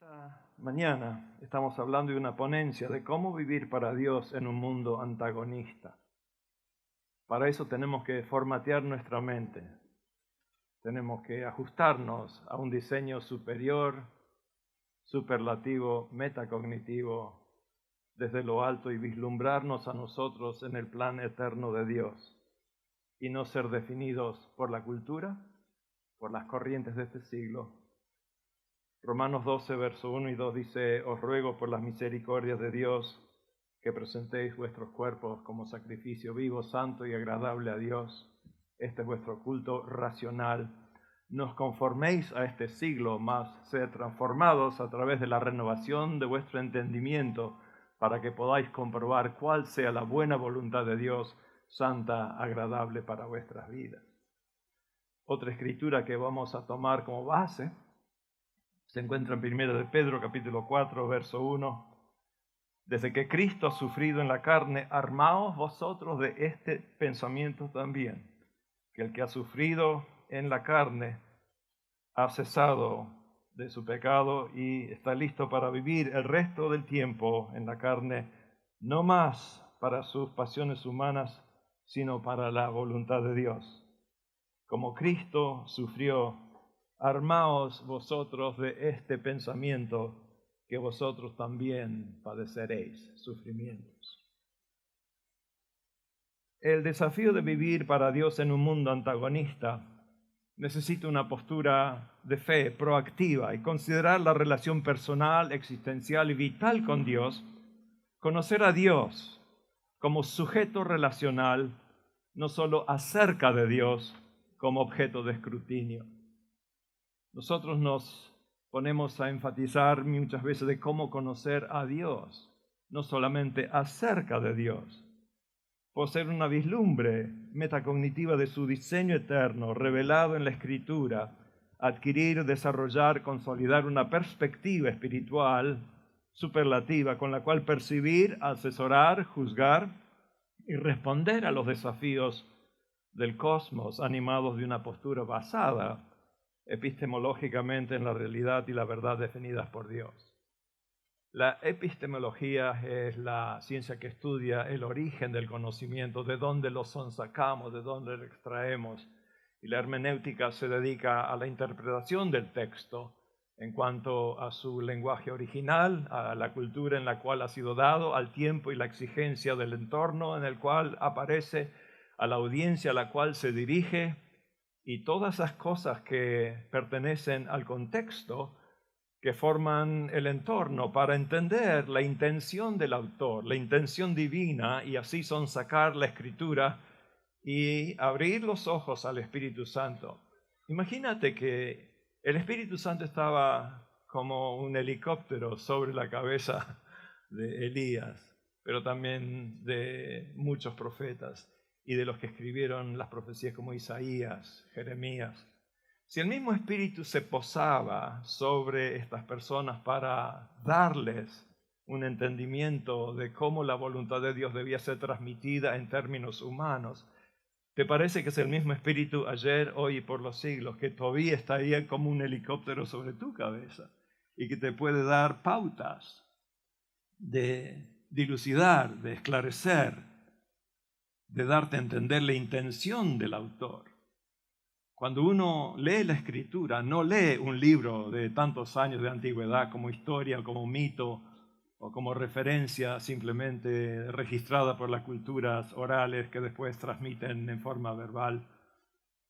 Esta mañana estamos hablando de una ponencia de cómo vivir para Dios en un mundo antagonista. Para eso tenemos que formatear nuestra mente. Tenemos que ajustarnos a un diseño superior, superlativo, metacognitivo, desde lo alto y vislumbrarnos a nosotros en el plan eterno de Dios y no ser definidos por la cultura, por las corrientes de este siglo. Romanos 12, verso 1 y 2 dice: os ruego por las misericordias de Dios que presentéis vuestros cuerpos como sacrificio vivo, santo y agradable a Dios. Este es vuestro culto racional. No os conforméis a este siglo, mas sed transformados a través de la renovación de vuestro entendimiento, para que podáis comprobar cuál sea la buena voluntad de Dios, santa, agradable para vuestras vidas. Otra escritura que vamos a tomar como base se encuentra en 1 de Pedro, capítulo 4, verso 1. Desde que Cristo ha sufrido en la carne, armaos vosotros de este pensamiento también, que el que ha sufrido en la carne ha cesado de su pecado y está listo para vivir el resto del tiempo en la carne, no más para sus pasiones humanas, sino para la voluntad de Dios. Como Cristo sufrió, armaos vosotros de este pensamiento, que vosotros también padeceréis sufrimientos. El desafío de vivir para Dios en un mundo antagonista necesita una postura de fe proactiva y considerar la relación personal, existencial y vital con Dios, conocer a Dios como sujeto relacional, no solo acerca de Dios como objeto de escrutinio. Nosotros nos ponemos a enfatizar muchas veces de cómo conocer a Dios, no solamente acerca de Dios. Poseer una vislumbre metacognitiva de su diseño eterno revelado en la Escritura, adquirir, desarrollar, consolidar una perspectiva espiritual superlativa con la cual percibir, asesorar, juzgar y responder a los desafíos del cosmos animados de una postura basada epistemológicamente en la realidad y la verdad definidas por Dios. La epistemología es la ciencia que estudia el origen del conocimiento, de dónde lo sacamos, de dónde lo extraemos. Y la hermenéutica se dedica a la interpretación del texto en cuanto a su lenguaje original, a la cultura en la cual ha sido dado, al tiempo y la exigencia del entorno en el cual aparece, a la audiencia a la cual se dirige, y todas esas cosas que pertenecen al contexto que forman el entorno para entender la intención del autor, la intención divina, y así son sacar la Escritura y abrir los ojos al Espíritu Santo. Imagínate que el Espíritu Santo estaba como un helicóptero sobre la cabeza de Elías, pero también de muchos profetas y de los que escribieron las profecías como Isaías, Jeremías. Si el mismo Espíritu se posaba sobre estas personas para darles un entendimiento de cómo la voluntad de Dios debía ser transmitida en términos humanos, ¿te parece que es el mismo Espíritu ayer, hoy y por los siglos, que todavía está ahí como un helicóptero sobre tu cabeza y que te puede dar pautas de dilucidar, de esclarecer, de darte a entender la intención del autor? Cuando uno lee la Escritura, no lee un libro de tantos años de antigüedad como historia, como mito o como referencia simplemente registrada por las culturas orales que después transmiten en forma verbal,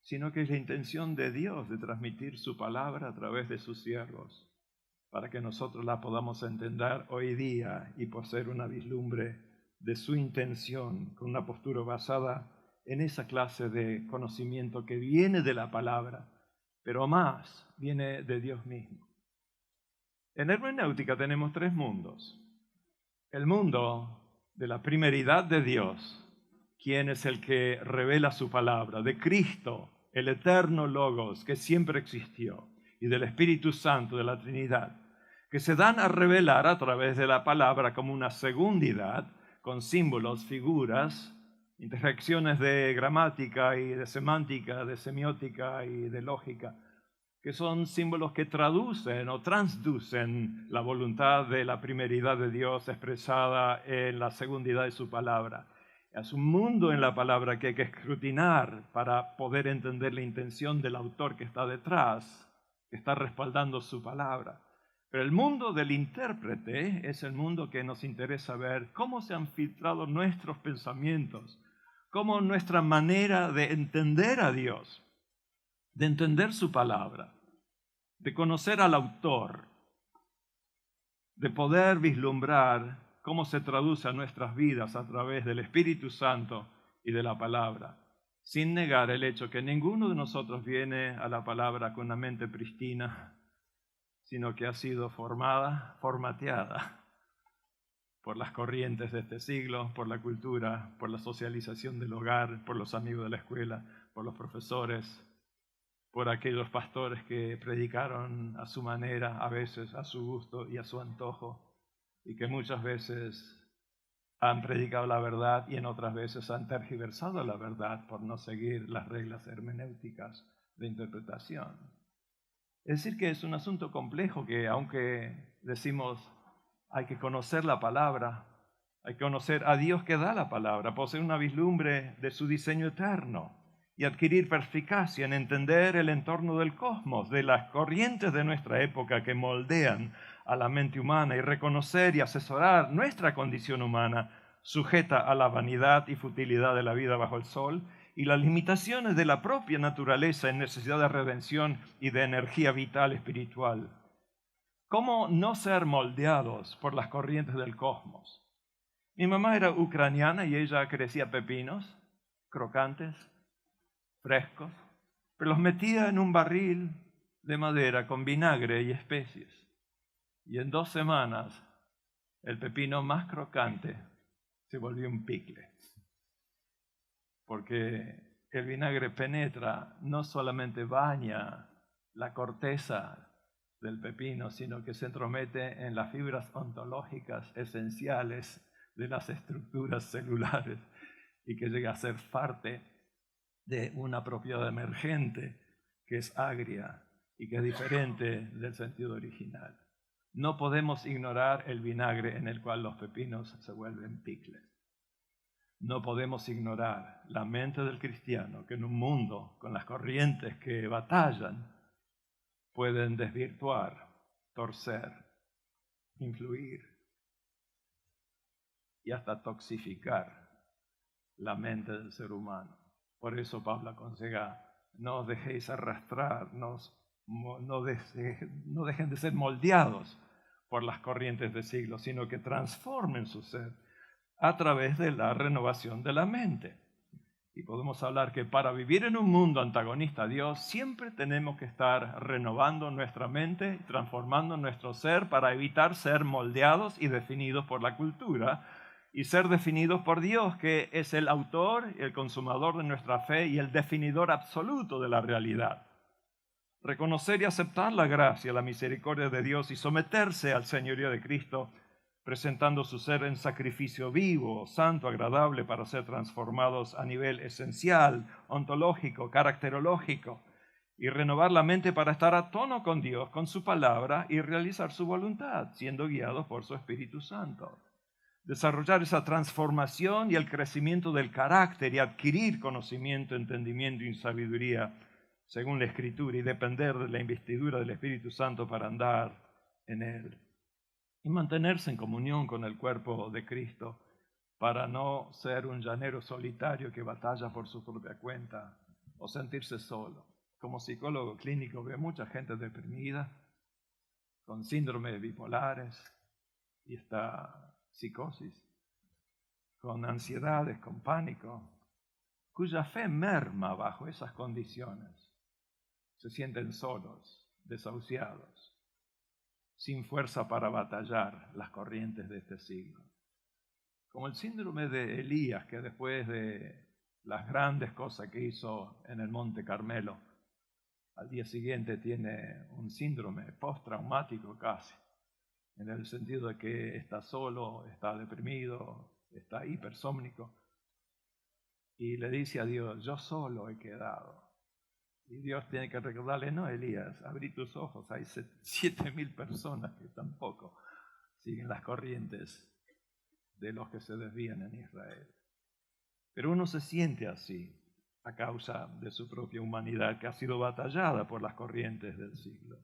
sino que es la intención de Dios de transmitir su palabra a través de sus siervos, para que nosotros la podamos entender hoy día y poseer una vislumbre de su intención con una postura basada en esa clase de conocimiento que viene de la palabra, pero más viene de Dios mismo. En hermenéutica tenemos tres mundos. El mundo de la primeridad de Dios, quien es el que revela su palabra, de Cristo, el eterno Logos, que siempre existió, y del Espíritu Santo de la Trinidad, que se dan a revelar a través de la palabra como una segundidad, con símbolos, figuras, interacciones de gramática y de semántica, de semiótica y de lógica, que son símbolos que traducen o transducen la voluntad de la primeridad de Dios expresada en la segundidad de su palabra. Es un mundo en la palabra que hay que escrutinar para poder entender la intención del autor que está detrás, que está respaldando su palabra. Pero el mundo del intérprete es el mundo que nos interesa ver cómo se han filtrado nuestros pensamientos, cómo nuestra manera de entender a Dios, de entender su palabra, de conocer al autor, de poder vislumbrar cómo se traduce a nuestras vidas a través del Espíritu Santo y de la palabra, sin negar el hecho que ninguno de nosotros viene a la palabra con una mente pristina, sino que ha sido formateada por las corrientes de este siglo, por la cultura, por la socialización del hogar, por los amigos de la escuela, por los profesores, por aquellos pastores que predicaron a su manera, a veces a su gusto y a su antojo, y que muchas veces han predicado la verdad y en otras veces han tergiversado la verdad por no seguir las reglas hermenéuticas de interpretación. Es decir, que es un asunto complejo que, aunque decimos hay que conocer la palabra, hay que conocer a Dios que da la palabra, poseer una vislumbre de su diseño eterno y adquirir perspicacia en entender el entorno del cosmos, de las corrientes de nuestra época que moldean a la mente humana, y reconocer y asesorar nuestra condición humana sujeta a la vanidad y futilidad de la vida bajo el sol y las limitaciones de la propia naturaleza en necesidad de redención y de energía vital espiritual. ¿Cómo no ser moldeados por las corrientes del cosmos? Mi mamá era ucraniana y ella crecía pepinos crocantes, frescos, pero los metía en un barril de madera con vinagre y especies. Y en 2 semanas el pepino más crocante se volvió un picle. Porque el vinagre penetra, no solamente baña la corteza del pepino, sino que se entromete en las fibras ontológicas esenciales de las estructuras celulares y que llega a ser parte de una propiedad emergente que es agria y que es diferente del sentido original. No podemos ignorar el vinagre en el cual los pepinos se vuelven picles. No podemos ignorar la mente del cristiano que en un mundo con las corrientes que batallan pueden desvirtuar, torcer, influir y hasta toxificar la mente del ser humano. Por eso Pablo aconseja, no os dejéis arrastrar, no dejen de ser moldeados por las corrientes de siglos, sino que transformen su ser a través de la renovación de la mente. Y podemos hablar que para vivir en un mundo antagonista a Dios, siempre tenemos que estar renovando nuestra mente, transformando nuestro ser para evitar ser moldeados y definidos por la cultura y ser definidos por Dios, que es el autor, el consumador de nuestra fe y el definidor absoluto de la realidad. Reconocer y aceptar la gracia, la misericordia de Dios y someterse al señorío de Cristo, presentando su ser en sacrificio vivo, santo, agradable, para ser transformados a nivel esencial, ontológico, caracterológico, y renovar la mente para estar a tono con Dios, con su palabra, y realizar su voluntad, siendo guiados por su Espíritu Santo. Desarrollar esa transformación y el crecimiento del carácter y adquirir conocimiento, entendimiento y sabiduría, según la Escritura, y depender de la investidura del Espíritu Santo para andar en él. Y mantenerse en comunión con el cuerpo de Cristo para no ser un llanero solitario que batalla por su propia cuenta o sentirse solo. Como psicólogo clínico veo mucha gente deprimida, con síndromes bipolares y esta psicosis, con ansiedades, con pánico, cuya fe merma bajo esas condiciones. Se sienten solos, desahuciados, sin fuerza para batallar las corrientes de este siglo. Como el síndrome de Elías, que después de las grandes cosas que hizo en el Monte Carmelo, al día siguiente tiene un síndrome postraumático casi, en el sentido de que está solo, está deprimido, está hipersómnico, y le dice a Dios, yo solo he quedado. Y Dios tiene que recordarle, no, Elías, abrí tus ojos, hay 7.000 personas que tampoco siguen las corrientes de los que se desvían en Israel. Pero uno se siente así a causa de su propia humanidad que ha sido batallada por las corrientes del siglo.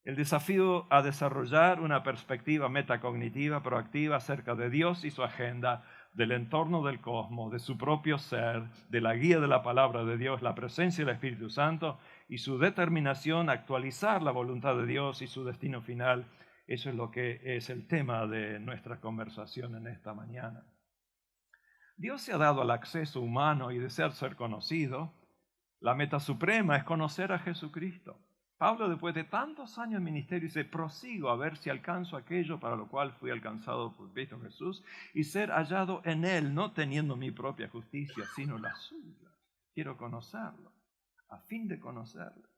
El desafío a desarrollar una perspectiva metacognitiva proactiva acerca de Dios y su agenda, del entorno del cosmos, de su propio ser, de la guía de la palabra de Dios, la presencia del Espíritu Santo y su determinación a actualizar la voluntad de Dios y su destino final. Eso es lo que es el tema de nuestra conversación en esta mañana. Dios se ha dado al acceso humano y desea ser conocido. La meta suprema es conocer a Jesucristo. Pablo, después de tantos años de ministerio, dice, prosigo a ver si alcanzo aquello para lo cual fui alcanzado por Cristo Jesús y ser hallado en Él, no teniendo mi propia justicia, sino la suya. Quiero conocerlo, a fin de conocerlo.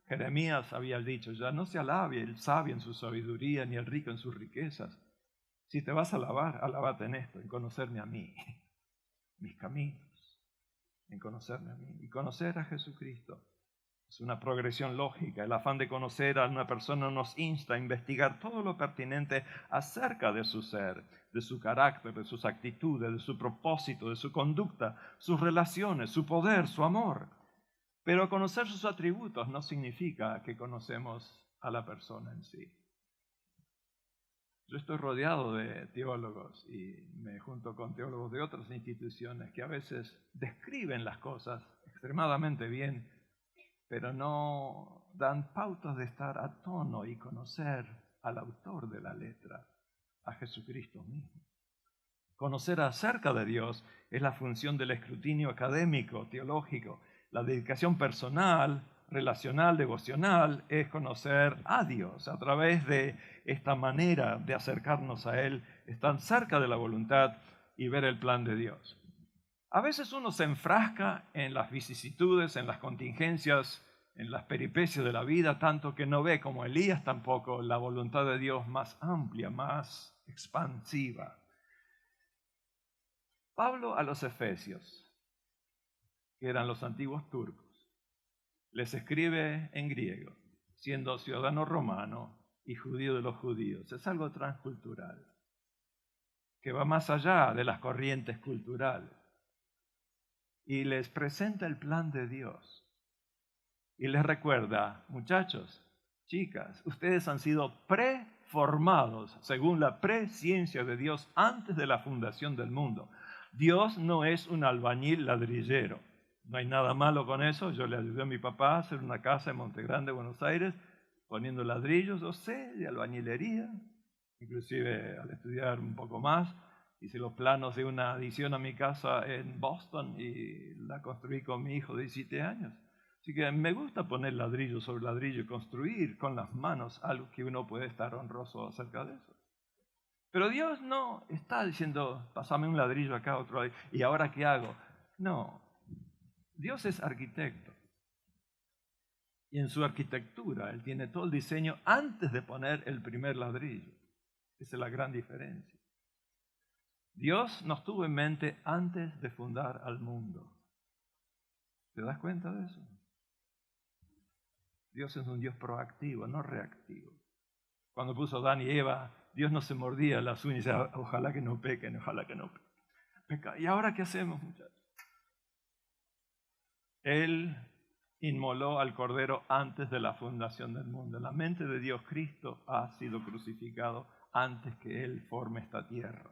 Jeremías había dicho, ya no se alabe el sabio en su sabiduría, ni el rico en sus riquezas. Si te vas a alabar, alábate en esto, en conocerme a mí, mis caminos, en conocerme a mí y conocer a Jesucristo. Es una progresión lógica. El afán de conocer a una persona nos insta a investigar todo lo pertinente acerca de su ser, de su carácter, de sus actitudes, de su propósito, de su conducta, sus relaciones, su poder, su amor. Pero conocer sus atributos no significa que conocemos a la persona en sí. Yo estoy rodeado de teólogos y me junto con teólogos de otras instituciones que a veces describen las cosas extremadamente bien, pero no dan pautas de estar a tono y conocer al autor de la letra, a Jesucristo mismo. Conocer acerca de Dios es la función del escrutinio académico, teológico. La dedicación personal, relacional, devocional, es conocer a Dios a través de esta manera de acercarnos a Él, estar cerca de la voluntad y ver el plan de Dios. A veces uno se enfrasca en las vicisitudes, en las contingencias, en las peripecias de la vida, tanto que no ve, como Elías tampoco, la voluntad de Dios más amplia, más expansiva. Pablo a los Efesios, que eran los antiguos turcos, les escribe en griego, siendo ciudadano romano y judío de los judíos. Es algo transcultural, que va más allá de las corrientes culturales. Y les presenta el plan de Dios. Y les recuerda, muchachos, chicas, ustedes han sido preformados según la presciencia de Dios antes de la fundación del mundo. Dios no es un albañil ladrillero. No hay nada malo con eso. Yo le ayudé a mi papá a hacer una casa en Montegrande, Buenos Aires, poniendo ladrillos. Yo sé de albañilería, inclusive al estudiar un poco más. Hice los planos de una adición a mi casa en Boston y la construí con mi hijo de 17 años. Así que me gusta poner ladrillo sobre ladrillo y construir con las manos algo que uno puede estar honroso acerca de eso. Pero Dios no está diciendo, pásame un ladrillo acá, otro ahí, ¿y ahora qué hago? No, Dios es arquitecto. Y en su arquitectura, Él tiene todo el diseño antes de poner el primer ladrillo. Esa es la gran diferencia. Dios nos tuvo en mente antes de fundar al mundo. ¿Te das cuenta de eso? Dios es un Dios proactivo, no reactivo. Cuando puso Adán y Eva, Dios no se mordía las uñas y decía, ojalá que no pequen, ojalá que no pequen. ¿Y ahora qué hacemos, muchachos? Él inmoló al Cordero antes de la fundación del mundo. En la mente de Dios, Cristo ha sido crucificado antes que Él forme esta tierra.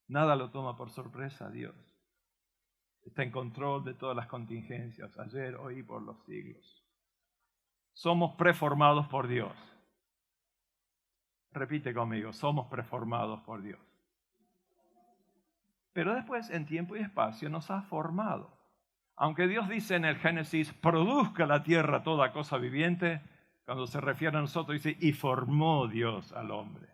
Nada lo toma por sorpresa a Dios. Está en control de todas las contingencias, ayer, hoy y por los siglos. Somos preformados por Dios. Repite conmigo, somos preformados por Dios. Pero después, en tiempo y espacio, nos ha formado. Aunque Dios dice en el Génesis, produzca la tierra toda cosa viviente, cuando se refiere a nosotros dice, y formó Dios al hombre.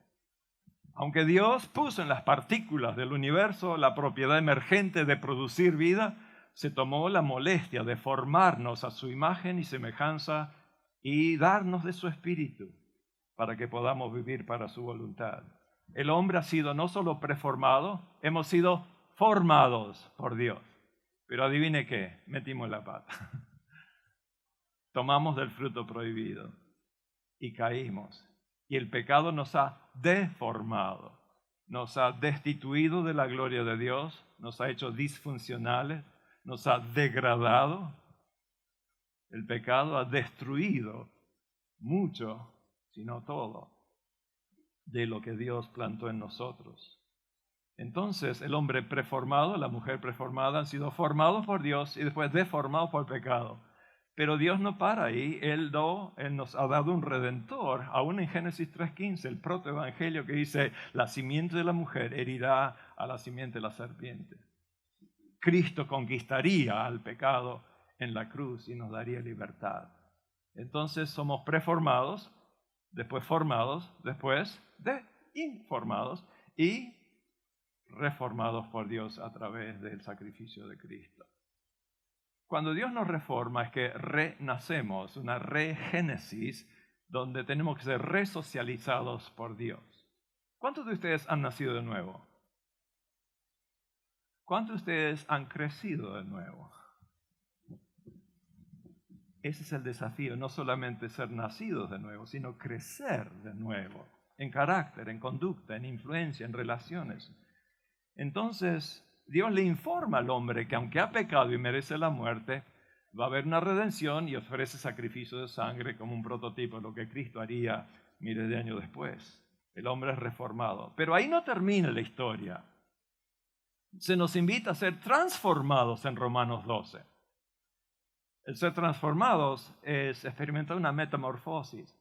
Aunque Dios puso en las partículas del universo la propiedad emergente de producir vida, se tomó la molestia de formarnos a su imagen y semejanza y darnos de su espíritu para que podamos vivir para su voluntad. El hombre ha sido no solo preformado, hemos sido formados por Dios. Pero adivine qué, metimos la pata. tomamos del fruto prohibido y caímos. Y el pecado nos ha deformado, nos ha destituido de la gloria de Dios, nos ha hecho disfuncionales, nos ha degradado. El pecado ha destruido mucho, si no todo, de lo que Dios plantó en nosotros. Entonces, el hombre preformado, la mujer preformada han sido formados por Dios y después deformados por el pecado. Pero Dios no para ahí, Él nos ha dado un redentor, aún en Génesis 3:15, el protoevangelio que dice, la simiente de la mujer herirá a la simiente de la serpiente. Cristo conquistaría al pecado en la cruz y nos daría libertad. Entonces somos preformados, después formados, después informados y reformados por Dios a través del sacrificio de Cristo. Cuando Dios nos reforma es que renacemos, una regénesis, donde tenemos que ser resocializados por Dios. ¿Cuántos de ustedes han nacido de nuevo? ¿Cuántos de ustedes han crecido de nuevo? Ese es el desafío, no solamente ser nacidos de nuevo, sino crecer de nuevo, en carácter, en conducta, en influencia, en relaciones. Entonces, Dios le informa al hombre que aunque ha pecado y merece la muerte, va a haber una redención y ofrece sacrificio de sangre como un prototipo de lo que Cristo haría miles de años después. El hombre es reformado. Pero ahí no termina la historia. Se nos invita a ser transformados en Romanos 12. El ser transformados es experimentar una metamorfosis.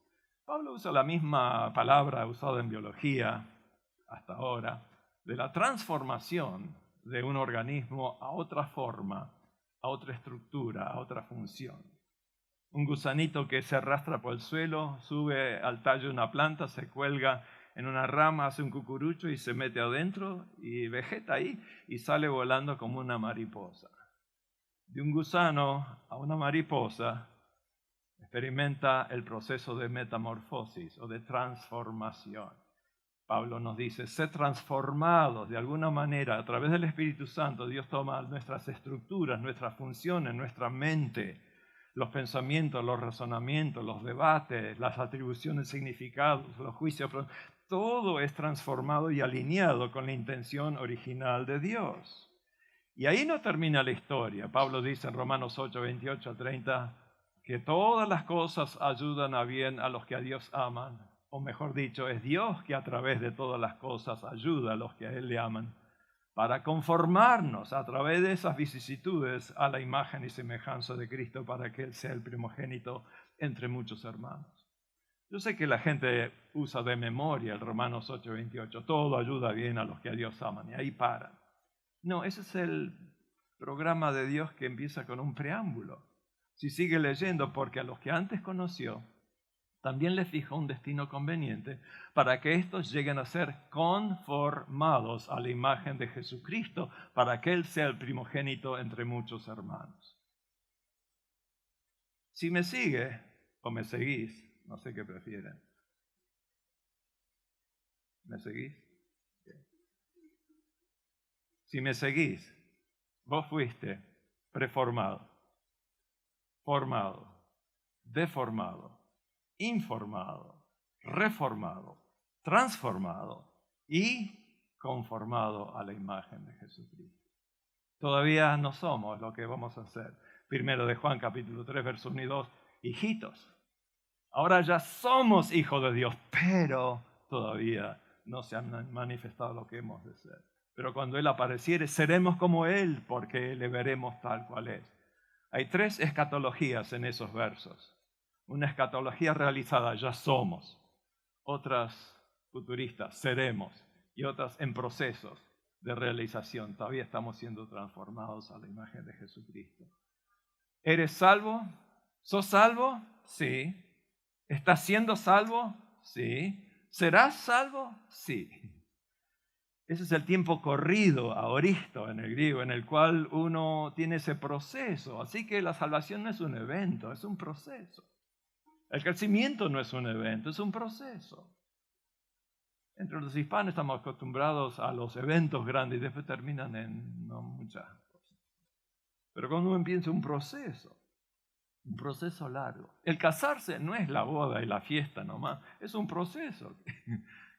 Pablo usa la misma palabra usada en biología hasta ahora, de la transformación de un organismo a otra forma, a otra estructura, a otra función. Un gusanito que se arrastra por el suelo, sube al tallo de una planta, se cuelga en una rama, hace un cucurucho y se mete adentro y vegeta ahí y sale volando como una mariposa. De un gusano a una mariposa experimenta el proceso de metamorfosis o de transformación. Pablo nos dice, sed transformados de alguna manera a través del Espíritu Santo. Dios toma nuestras estructuras, nuestras funciones, nuestra mente, los pensamientos, los razonamientos, los debates, las atribuciones de significados, los juicios. Todo es transformado y alineado con la intención original de Dios. Y ahí no termina la historia. Pablo dice en Romanos 8, 28 a 30, que todas las cosas ayudan a bien a los que a Dios aman. O mejor dicho, es Dios que a través de todas las cosas ayuda a los que a Él le aman, para conformarnos a través de esas vicisitudes a la imagen y semejanza de Cristo, para que Él sea el primogénito entre muchos hermanos. Yo sé que la gente usa de memoria el Romanos 8, 28, todo ayuda bien a los que a Dios aman, y ahí para. No, ese es el programa de Dios que empieza con un preámbulo. Si sigue leyendo, porque a los que antes conoció, también les fijó un destino conveniente para que estos lleguen a ser conformados a la imagen de Jesucristo, para que Él sea el primogénito entre muchos hermanos. Si me sigue o me seguís, no sé qué prefieren. ¿Me seguís? Si me seguís, vos fuiste preformado, formado, deformado, informado, reformado, transformado y conformado a la imagen de Jesucristo. Todavía no somos lo que vamos a ser. Primero de Juan capítulo 3, versos 1 y 2, hijitos. Ahora ya somos hijos de Dios, pero todavía no se han manifestado lo que hemos de ser. Pero cuando Él apareciere, seremos como Él, porque le veremos tal cual es. Hay 3 escatologías en esos versos. Una escatología realizada, ya somos. Otras futuristas, seremos. Y otras en procesos de realización. Todavía estamos siendo transformados a la imagen de Jesucristo. ¿Eres salvo? ¿Sos salvo? Sí. ¿Estás siendo salvo? Sí. ¿Serás salvo? Sí. Ese es el tiempo corrido, aoristo en el griego, en el cual uno tiene ese proceso. Así que la salvación no es un evento, es un proceso. El crecimiento no es un evento, es un proceso. Entre los hispanos estamos acostumbrados a los eventos grandes y después terminan en no muchas cosas. Pero cuando uno empieza un proceso Un proceso largo. El casarse no es la boda y la fiesta nomás, es un proceso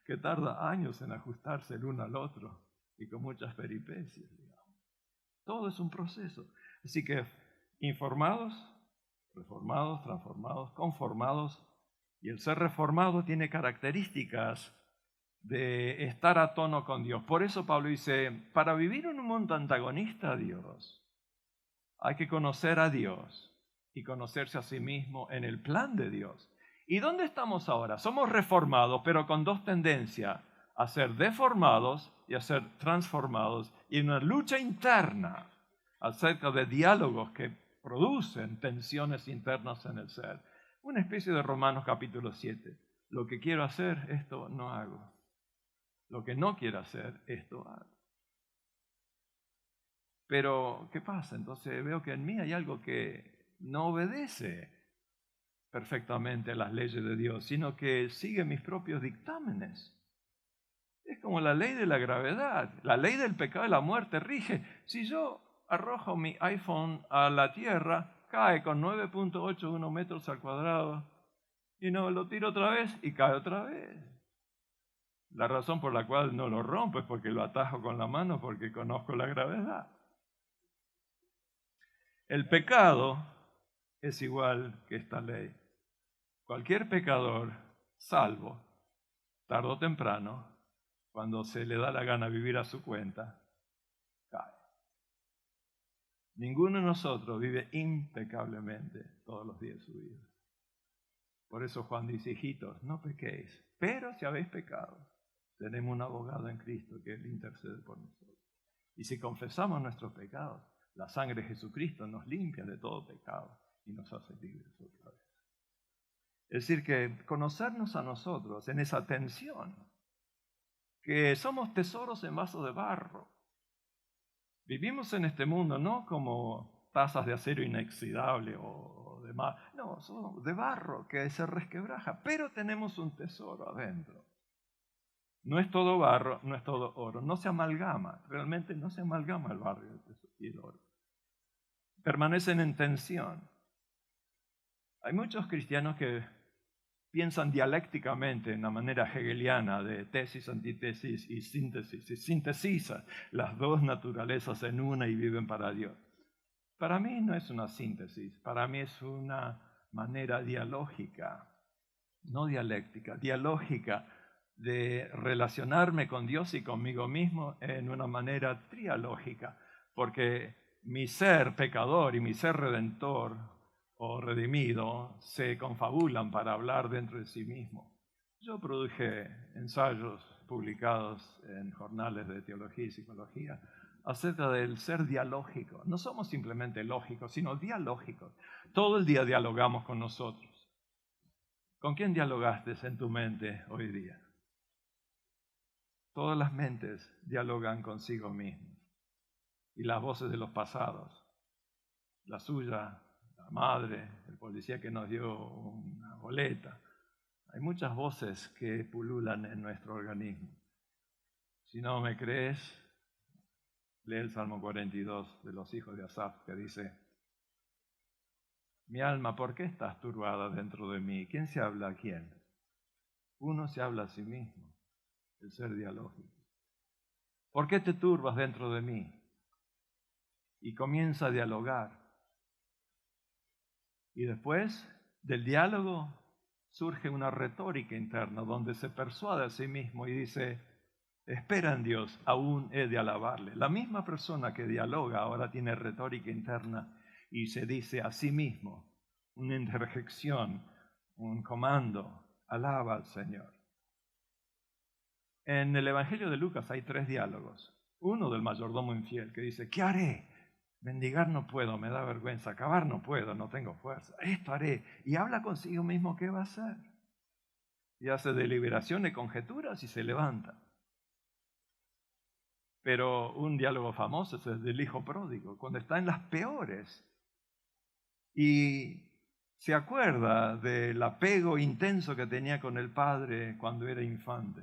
que tarda años en ajustarse el uno al otro y con muchas peripecias, digamos. Todo es un proceso. Así que informados, reformados, transformados, conformados, y el ser reformado tiene características de estar a tono con Dios. Por eso Pablo dice, para vivir en un mundo antagonista a Dios, hay que conocer a Dios y conocerse a sí mismo en el plan de Dios. ¿Y dónde estamos ahora? Somos reformados, pero con dos tendencias, a ser deformados y a ser transformados, y una lucha interna acerca de diálogos que producen tensiones internas en el ser. Una especie de Romanos capítulo 7. Lo que quiero hacer, esto no hago. Lo que no quiero hacer, esto hago. Pero, ¿qué pasa? Entonces veo que en mí hay algo que no obedece perfectamente a las leyes de Dios, sino que sigue mis propios dictámenes. Es como la ley de la gravedad, la ley del pecado y la muerte rige. Si yo arrojo mi iPhone a la tierra, cae con 9.81 metros al cuadrado y no lo tiro otra vez y cae otra vez. La razón por la cual no lo rompo es porque lo atajo con la mano, porque conozco la gravedad. El pecado es igual que esta ley. Cualquier pecador, salvo, tarde o temprano, cuando se le da la gana vivir a su cuenta, cae. Ninguno de nosotros vive impecablemente todos los días de su vida. Por eso Juan dice, hijitos, no pequéis, pero si habéis pecado, tenemos un abogado en Cristo que Él intercede por nosotros. Y si confesamos nuestros pecados, la sangre de Jesucristo nos limpia de todo pecado y nos hace libres otra vez. Es decir, que conocernos a nosotros en esa tensión, que somos tesoros en vasos de barro. Vivimos en este mundo no como tazas de acero inoxidable o demás, no, somos de barro que se resquebraja, pero tenemos un tesoro adentro. No es todo barro, no es todo oro, no se amalgama, realmente no se amalgama el barro y el oro. Permanecen en tensión. Hay muchos cristianos que piensan dialécticamente en la manera hegeliana de tesis, antítesis y síntesis, y sintetizan las dos naturalezas en una y viven para Dios. Para mí no es una síntesis, para mí es una manera dialógica, no dialéctica, dialógica de relacionarme con Dios y conmigo mismo en una manera trialógica, porque mi ser pecador y mi ser redentor o redimido se confabulan para hablar dentro de sí mismo. Yo produje ensayos publicados en jornales de teología y psicología acerca del ser dialógico. No somos simplemente lógicos, sino dialógicos. Todo el día dialogamos con nosotros. ¿Con quién dialogaste en tu mente hoy día? Todas las mentes dialogan consigo mismas. Y las voces de los pasados, la suya, la madre, el policía que nos dio una boleta. Hay muchas voces que pululan en nuestro organismo. Si no me crees, lee el Salmo 42 de los hijos de Asaf, que dice, mi alma, ¿por qué estás turbada dentro de mí? ¿Quién se habla a quién? Uno se habla a sí mismo, el ser dialógico. ¿Por qué te turbas dentro de mí? Y comienza a dialogar. Y después del diálogo surge una retórica interna donde se persuade a sí mismo y dice, espera en Dios, aún he de alabarle. La misma persona que dialoga ahora tiene retórica interna y se dice a sí mismo, una interjección, un comando, alaba al Señor. En el Evangelio de Lucas hay 3 diálogos. Uno del mayordomo infiel que dice, ¿qué haré? Mendigar no puedo, me da vergüenza, cavar no puedo, no tengo fuerza. Esto haré. Y habla consigo mismo qué va a hacer. Y hace deliberaciones, conjeturas y se levanta. Pero un diálogo famoso es el del hijo pródigo, cuando está en las peores. Y se acuerda del apego intenso que tenía con el padre cuando era infante.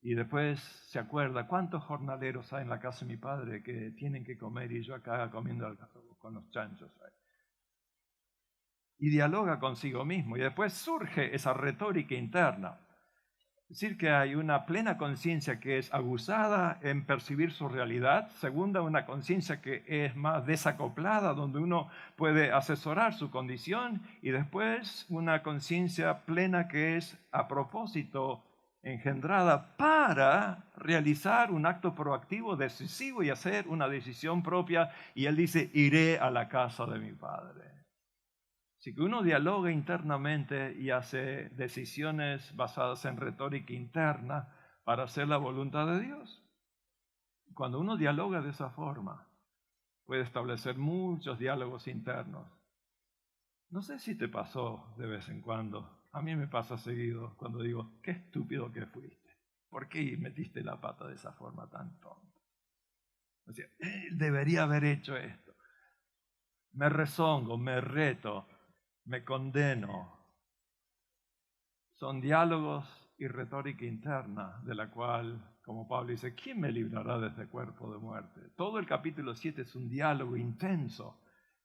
Y después se acuerda, ¿cuántos jornaleros hay en la casa de mi padre que tienen que comer y yo acá comiendo con los chanchos? y dialoga consigo mismo. Y después surge esa retórica interna. Es decir, que hay una plena conciencia que es aguzada en percibir su realidad. Segunda, una conciencia que es más desacoplada, donde uno puede asesorar su condición. Y después, una conciencia plena que es a propósito engendrada para realizar un acto proactivo, decisivo y hacer una decisión propia. Y él dice, iré a la casa de mi padre. Así que uno dialoga internamente y hace decisiones basadas en retórica interna para hacer la voluntad de Dios. Cuando uno dialoga de esa forma, puede establecer muchos diálogos internos. No sé si te pasó de vez en cuando. A mí me pasa seguido cuando digo, qué estúpido que fuiste. ¿Por qué metiste la pata de esa forma tan tonta? O sea, debería haber hecho esto. Me rezongo, me reto, me condeno. Son diálogos y retórica interna de la cual, como Pablo dice, ¿quién me librará de este cuerpo de muerte? Todo el capítulo 7 es un diálogo intenso.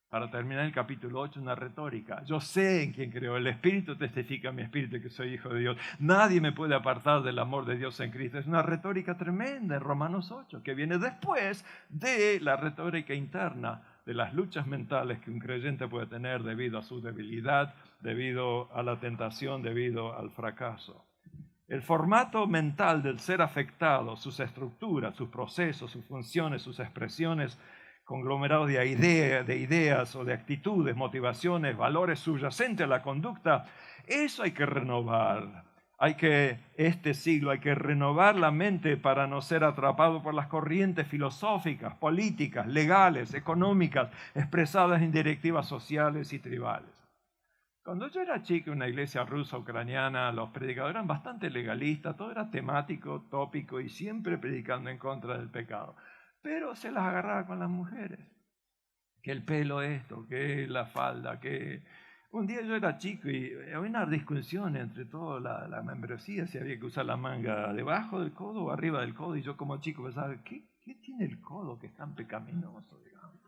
Para terminar el capítulo 8, una retórica. Yo sé en quién creo. El Espíritu testifica a mi espíritu que soy hijo de Dios. Nadie me puede apartar del amor de Dios en Cristo. Es una retórica tremenda en Romanos 8, que viene después de la retórica interna, de las luchas mentales que un creyente puede tener debido a su debilidad, debido a la tentación, debido al fracaso. El formato mental del ser afectado, sus estructuras, sus procesos, sus funciones, sus expresiones, conglomerado de ideas o de actitudes, motivaciones, valores subyacentes a la conducta, eso hay que renovar. Este siglo hay que renovar la mente para no ser atrapado por las corrientes filosóficas, políticas, legales, económicas, expresadas en directivas sociales y tribales. Cuando yo era chico en una iglesia rusa ucraniana, los predicadores eran bastante legalistas, todo era temático, tópico y siempre predicando en contra del pecado. Pero se las agarraba con las mujeres. Que el pelo esto, que la falda, que... Un día yo era chico y había una discusión entre toda la membresía, si había que usar la manga debajo del codo o arriba del codo, y yo como chico pensaba, ¿qué tiene el codo que es tan pecaminoso, digamos?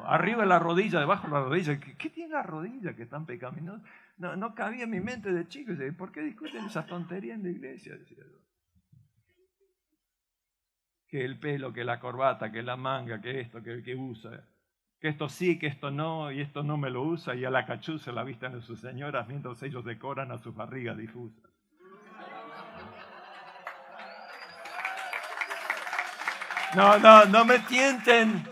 Arriba de la rodilla, debajo de la rodilla, ¿qué tiene la rodilla que es tan pecaminoso? No cabía en mi mente de chico, ¿por qué discuten esas tonterías en la iglesia? Decía yo. Que el pelo, que la corbata, que la manga, que esto, que usa, que esto sí, que esto no, y esto no me lo usa, y a la cachuza la vistan de sus señoras mientras ellos decoran a sus barrigas difusas. No me tienten.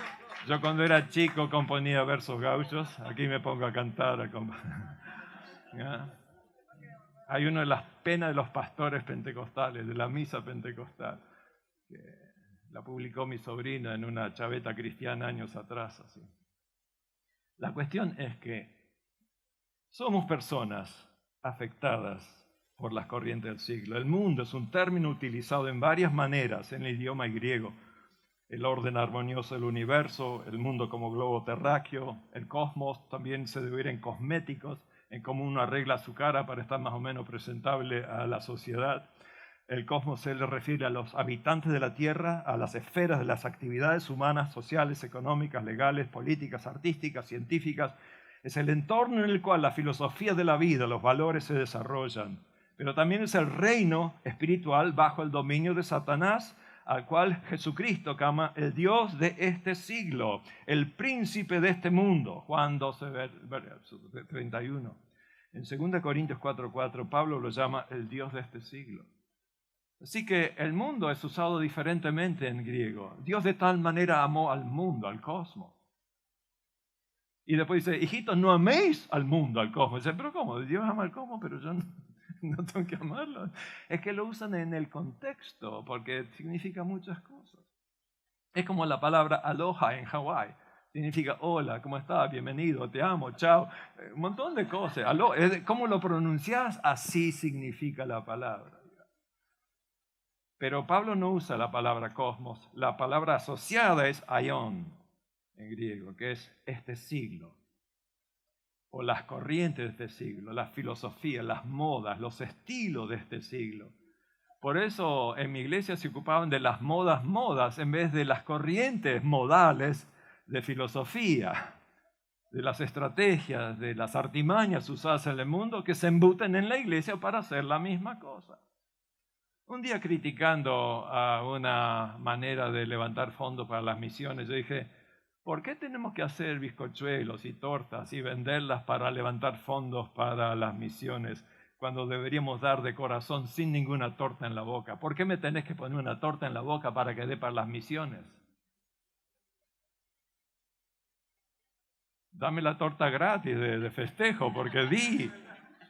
Yo cuando era chico componía versos gauchos, aquí me pongo a cantar. Hay una de las penas de los pastores pentecostales, de la misa pentecostal, que la publicó mi sobrina en una chaveta cristiana años atrás. Así. La cuestión es que somos personas afectadas por las corrientes del siglo. El mundo es un término utilizado en varias maneras en el idioma griego. El orden armonioso del universo, el mundo como globo terráqueo, el cosmos, también se debe ver en cosméticos, en cómo uno arregla su cara para estar más o menos presentable a la sociedad. El cosmos se le refiere a los habitantes de la Tierra, a las esferas de las actividades humanas, sociales, económicas, legales, políticas, artísticas, científicas. Es el entorno en el cual la filosofía de la vida, los valores se desarrollan. Pero también es el reino espiritual bajo el dominio de Satanás, al cual Jesucristo llama el Dios de este siglo, el príncipe de este mundo. Juan 12, 31. En 2 Corintios 4:4, Pablo lo llama el Dios de este siglo. Así que el mundo es usado diferentemente en griego. Dios de tal manera amó al mundo, al cosmos. Y después dice, hijitos, no améis al mundo, al cosmos. Dice, pero ¿cómo? Dios ama al cosmos, pero yo no tengo que amarlo. Es que lo usan en el contexto, porque significa muchas cosas. Es como la palabra aloha en Hawái. Significa hola, ¿cómo estás? Bienvenido, te amo, chao. Un montón de cosas. ¿Cómo lo pronuncias? Así significa la palabra. Pero Pablo no usa la palabra cosmos. La palabra asociada es aion en griego, que es este siglo. O las corrientes de este siglo, las filosofías, las modas, los estilos de este siglo. Por eso en mi iglesia se ocupaban de las modas en vez de las corrientes modales de filosofía. de las estrategias, de las artimañas usadas en el mundo que se embuten en la iglesia para hacer la misma cosa. Un día criticando a una manera de levantar fondos para las misiones, yo dije, ¿por qué tenemos que hacer bizcochuelos y tortas y venderlas para levantar fondos para las misiones cuando deberíamos dar de corazón sin ninguna torta en la boca? ¿Por qué me tenés que poner una torta en la boca para que dé para las misiones? Dame la torta gratis de festejo porque di,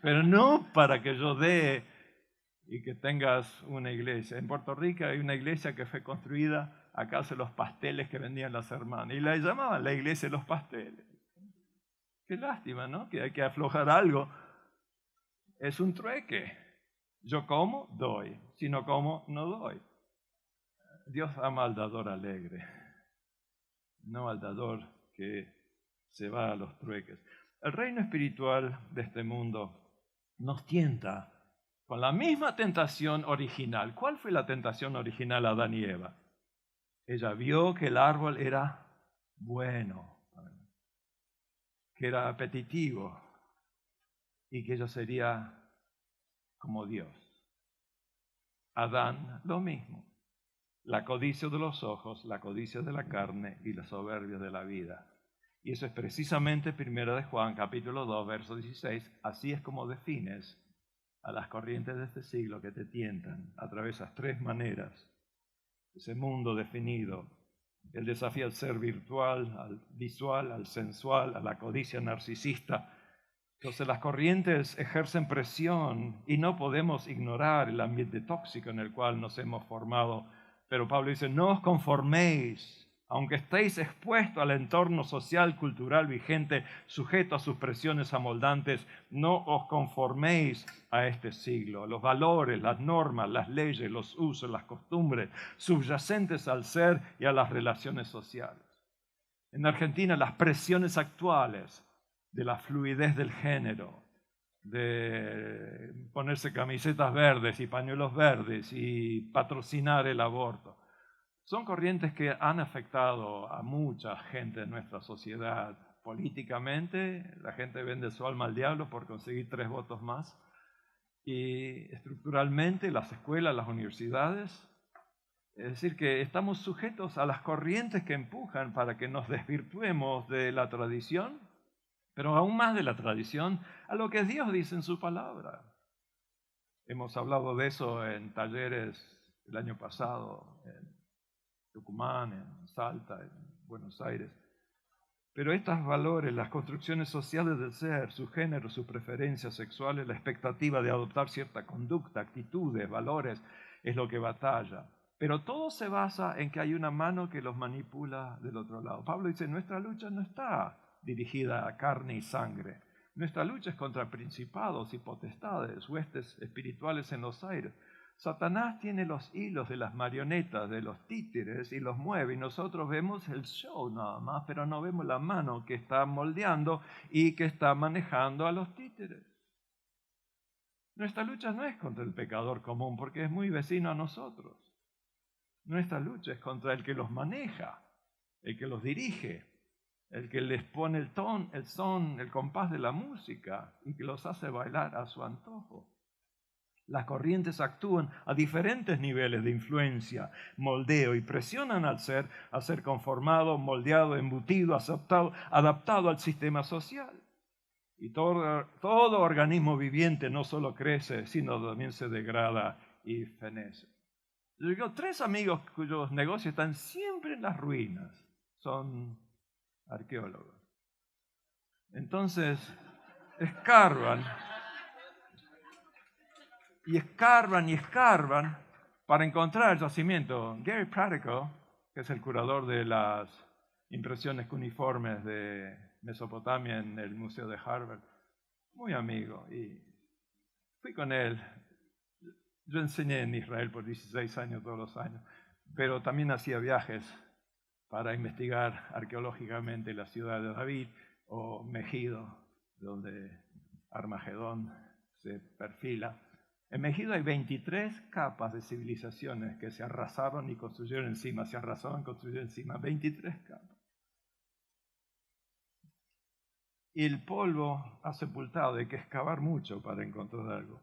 pero no para que yo dé y que tengas una iglesia. En Puerto Rico hay una iglesia que fue construida a causa de los pasteles que vendían las hermanas y la llamaban la iglesia de los pasteles. Qué lástima, ¿no? Que hay que aflojar algo. Es un trueque. Yo como, doy. Si no como, no doy. Dios ama al dador alegre, no al dador que se va a los trueques. El reino espiritual de este mundo nos tienta con la misma tentación original. ¿Cuál fue la tentación original a Adán y Eva? Ella vio que el árbol era bueno, que era apetitivo y que ella sería como Dios. Adán, lo mismo. La codicia de los ojos, la codicia de la carne y la soberbia de la vida. Y eso es precisamente 1 de Juan, capítulo 2, verso 16. Así es como defines a las corrientes de este siglo que te tientan a través de esas tres maneras. Ese mundo definido, el desafío al ser virtual, al visual, al sensual, a la codicia narcisista. Entonces las corrientes ejercen presión y no podemos ignorar el ambiente tóxico en el cual nos hemos formado. Pero Pablo dice, no os conforméis, aunque estéis expuestos al entorno social, cultural vigente, sujeto a sus presiones amoldantes, no os conforméis a este siglo. Los valores, las normas, las leyes, los usos, las costumbres, subyacentes al ser y a las relaciones sociales. En Argentina, las presiones actuales de la fluidez del género, de ponerse camisetas verdes y pañuelos verdes y patrocinar el aborto. Son corrientes que han afectado a mucha gente en nuestra sociedad. Políticamente, la gente vende su alma al diablo por conseguir 3 votos más. Y estructuralmente, las escuelas, las universidades. Es decir, que estamos sujetos a las corrientes que empujan para que nos desvirtuemos de la tradición, pero aún más de la tradición, a lo que Dios dice en su palabra. Hemos hablado de eso en talleres el año pasado, en Tucumán, en Salta, en Buenos Aires. Pero estos valores, las construcciones sociales del ser, su género, sus preferencias sexuales, la expectativa de adoptar cierta conducta, actitudes, valores, es lo que batalla. Pero todo se basa en que hay una mano que los manipula del otro lado. Pablo dice, nuestra lucha no está dirigida a carne y sangre. Nuestra lucha es contra principados y potestades, huestes espirituales en los aires. Satanás tiene los hilos de las marionetas, de los títeres, y los mueve, y nosotros vemos el show nada más, pero no vemos la mano que está moldeando y que está manejando a los títeres. Nuestra lucha no es contra el pecador común, porque es muy vecino a nosotros. Nuestra lucha es contra el que los maneja, el que los dirige, el que les pone el ton, el son, el compás de la música y que los hace bailar a su antojo. Las corrientes actúan a diferentes niveles de influencia, moldeo y presionan al ser a ser conformado, moldeado, embutido, adaptado al sistema social. Y todo organismo viviente no solo crece, sino también se degrada y fenece. Yo tengo 3 amigos cuyos negocios están siempre en las ruinas. Son arqueólogos. Entonces, escarban y escarban y escarban para encontrar el yacimiento. Gary Pratico, que es el curador de las impresiones cuneiformes de Mesopotamia en el Museo de Harvard, muy amigo, y fui con él. Yo enseñé en Israel por 16 años, todos los años, pero también hacía viajes para investigar arqueológicamente la ciudad de David o Megido, donde Armagedón se perfila. En Megido hay 23 capas de civilizaciones que se arrasaron y construyeron encima, se arrasaron y construyeron encima, 23 capas. y el polvo ha sepultado, hay que excavar mucho para encontrar algo.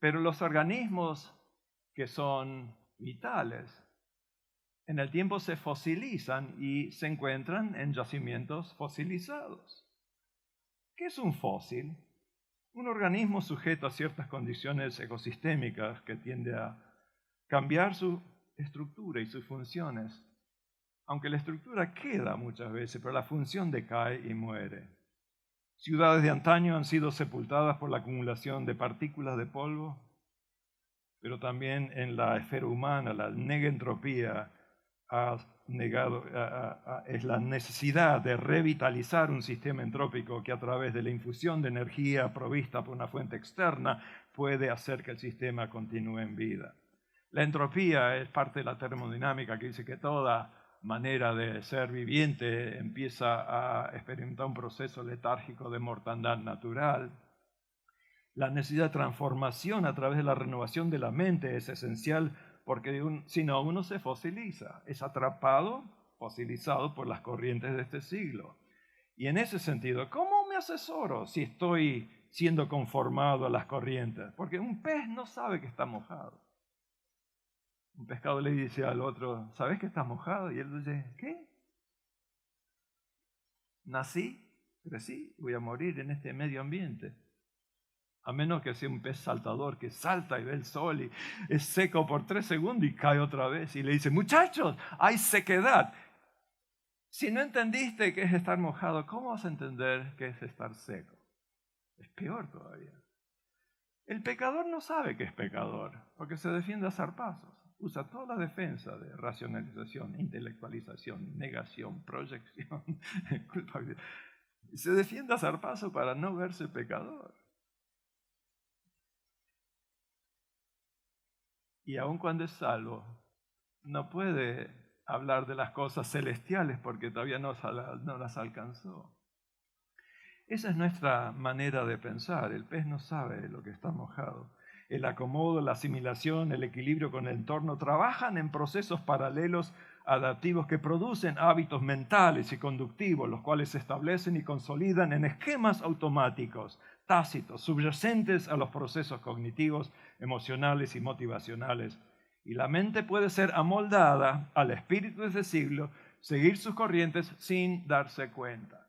Pero los organismos que son vitales, en el tiempo se fosilizan y se encuentran en yacimientos fosilizados. ¿Qué es un fósil? Un organismo sujeto a ciertas condiciones ecosistémicas que tiende a cambiar su estructura y sus funciones. Aunque la estructura queda muchas veces, pero la función decae y muere. Ciudades de antaño han sido sepultadas por la acumulación de partículas de polvo, pero también en la esfera humana la negentropía es la necesidad de revitalizar un sistema entrópico que a través de la infusión de energía provista por una fuente externa puede hacer que el sistema continúe en vida. La entropía es parte de la termodinámica que dice que toda manera de ser viviente empieza a experimentar un proceso letárgico de mortandad natural. La necesidad de transformación a través de la renovación de la mente es esencial porque si no, uno se fosiliza, es atrapado, fosilizado por las corrientes de este siglo. Y en ese sentido, ¿cómo me asesoro si estoy siendo conformado a las corrientes? Porque un pez no sabe que está mojado. Un pescado le dice al otro, ¿sabes que estás mojado? Y él dice, ¿qué? Nací, crecí, voy a morir en este medio ambiente. A menos que sea un pez saltador que salta y ve el sol y es seco por 3 segundos y cae otra vez. Y le dice, muchachos, hay sequedad. Si no entendiste qué es estar mojado, ¿cómo vas a entender qué es estar seco? Es peor todavía. El pecador no sabe que es pecador, porque se defiende a zarpazos. Usa toda la defensa de racionalización, intelectualización, negación, proyección, culpabilidad. Se defiende a zarpazos para no verse pecador. Y aun cuando es salvo, no puede hablar de las cosas celestiales porque todavía no las alcanzó. Esa es nuestra manera de pensar. El pez no sabe lo que está mojado. El acomodo, la asimilación, el equilibrio con el entorno trabajan en procesos paralelos adaptivos que producen hábitos mentales y conductivos, los cuales se establecen y consolidan en esquemas automáticos, tácitos, subyacentes a los procesos cognitivos, emocionales y motivacionales. Y la mente puede ser amoldada al espíritu de ese siglo, seguir sus corrientes sin darse cuenta.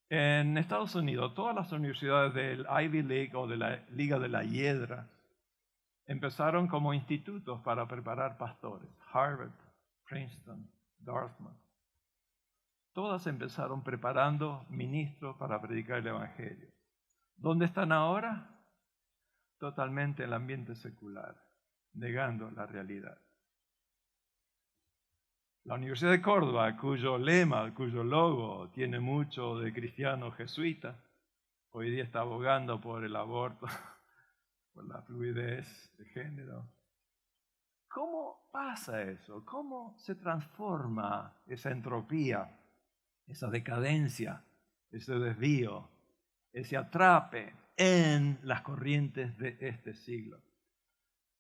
En Estados Unidos, todas las universidades del Ivy League o de la Liga de la Hiedra empezaron como institutos para preparar pastores. Harvard, Princeton, Dartmouth. Todas empezaron preparando ministros para predicar el Evangelio. ¿Dónde están ahora? Totalmente en el ambiente secular, negando la realidad. La Universidad de Córdoba, cuyo lema, cuyo logo tiene mucho de cristiano jesuita, hoy día está abogando por el aborto, por la fluidez de género. ¿Cómo pasa eso? ¿Cómo se transforma esa entropía, esa decadencia, ese desvío, ese atrape en las corrientes de este siglo?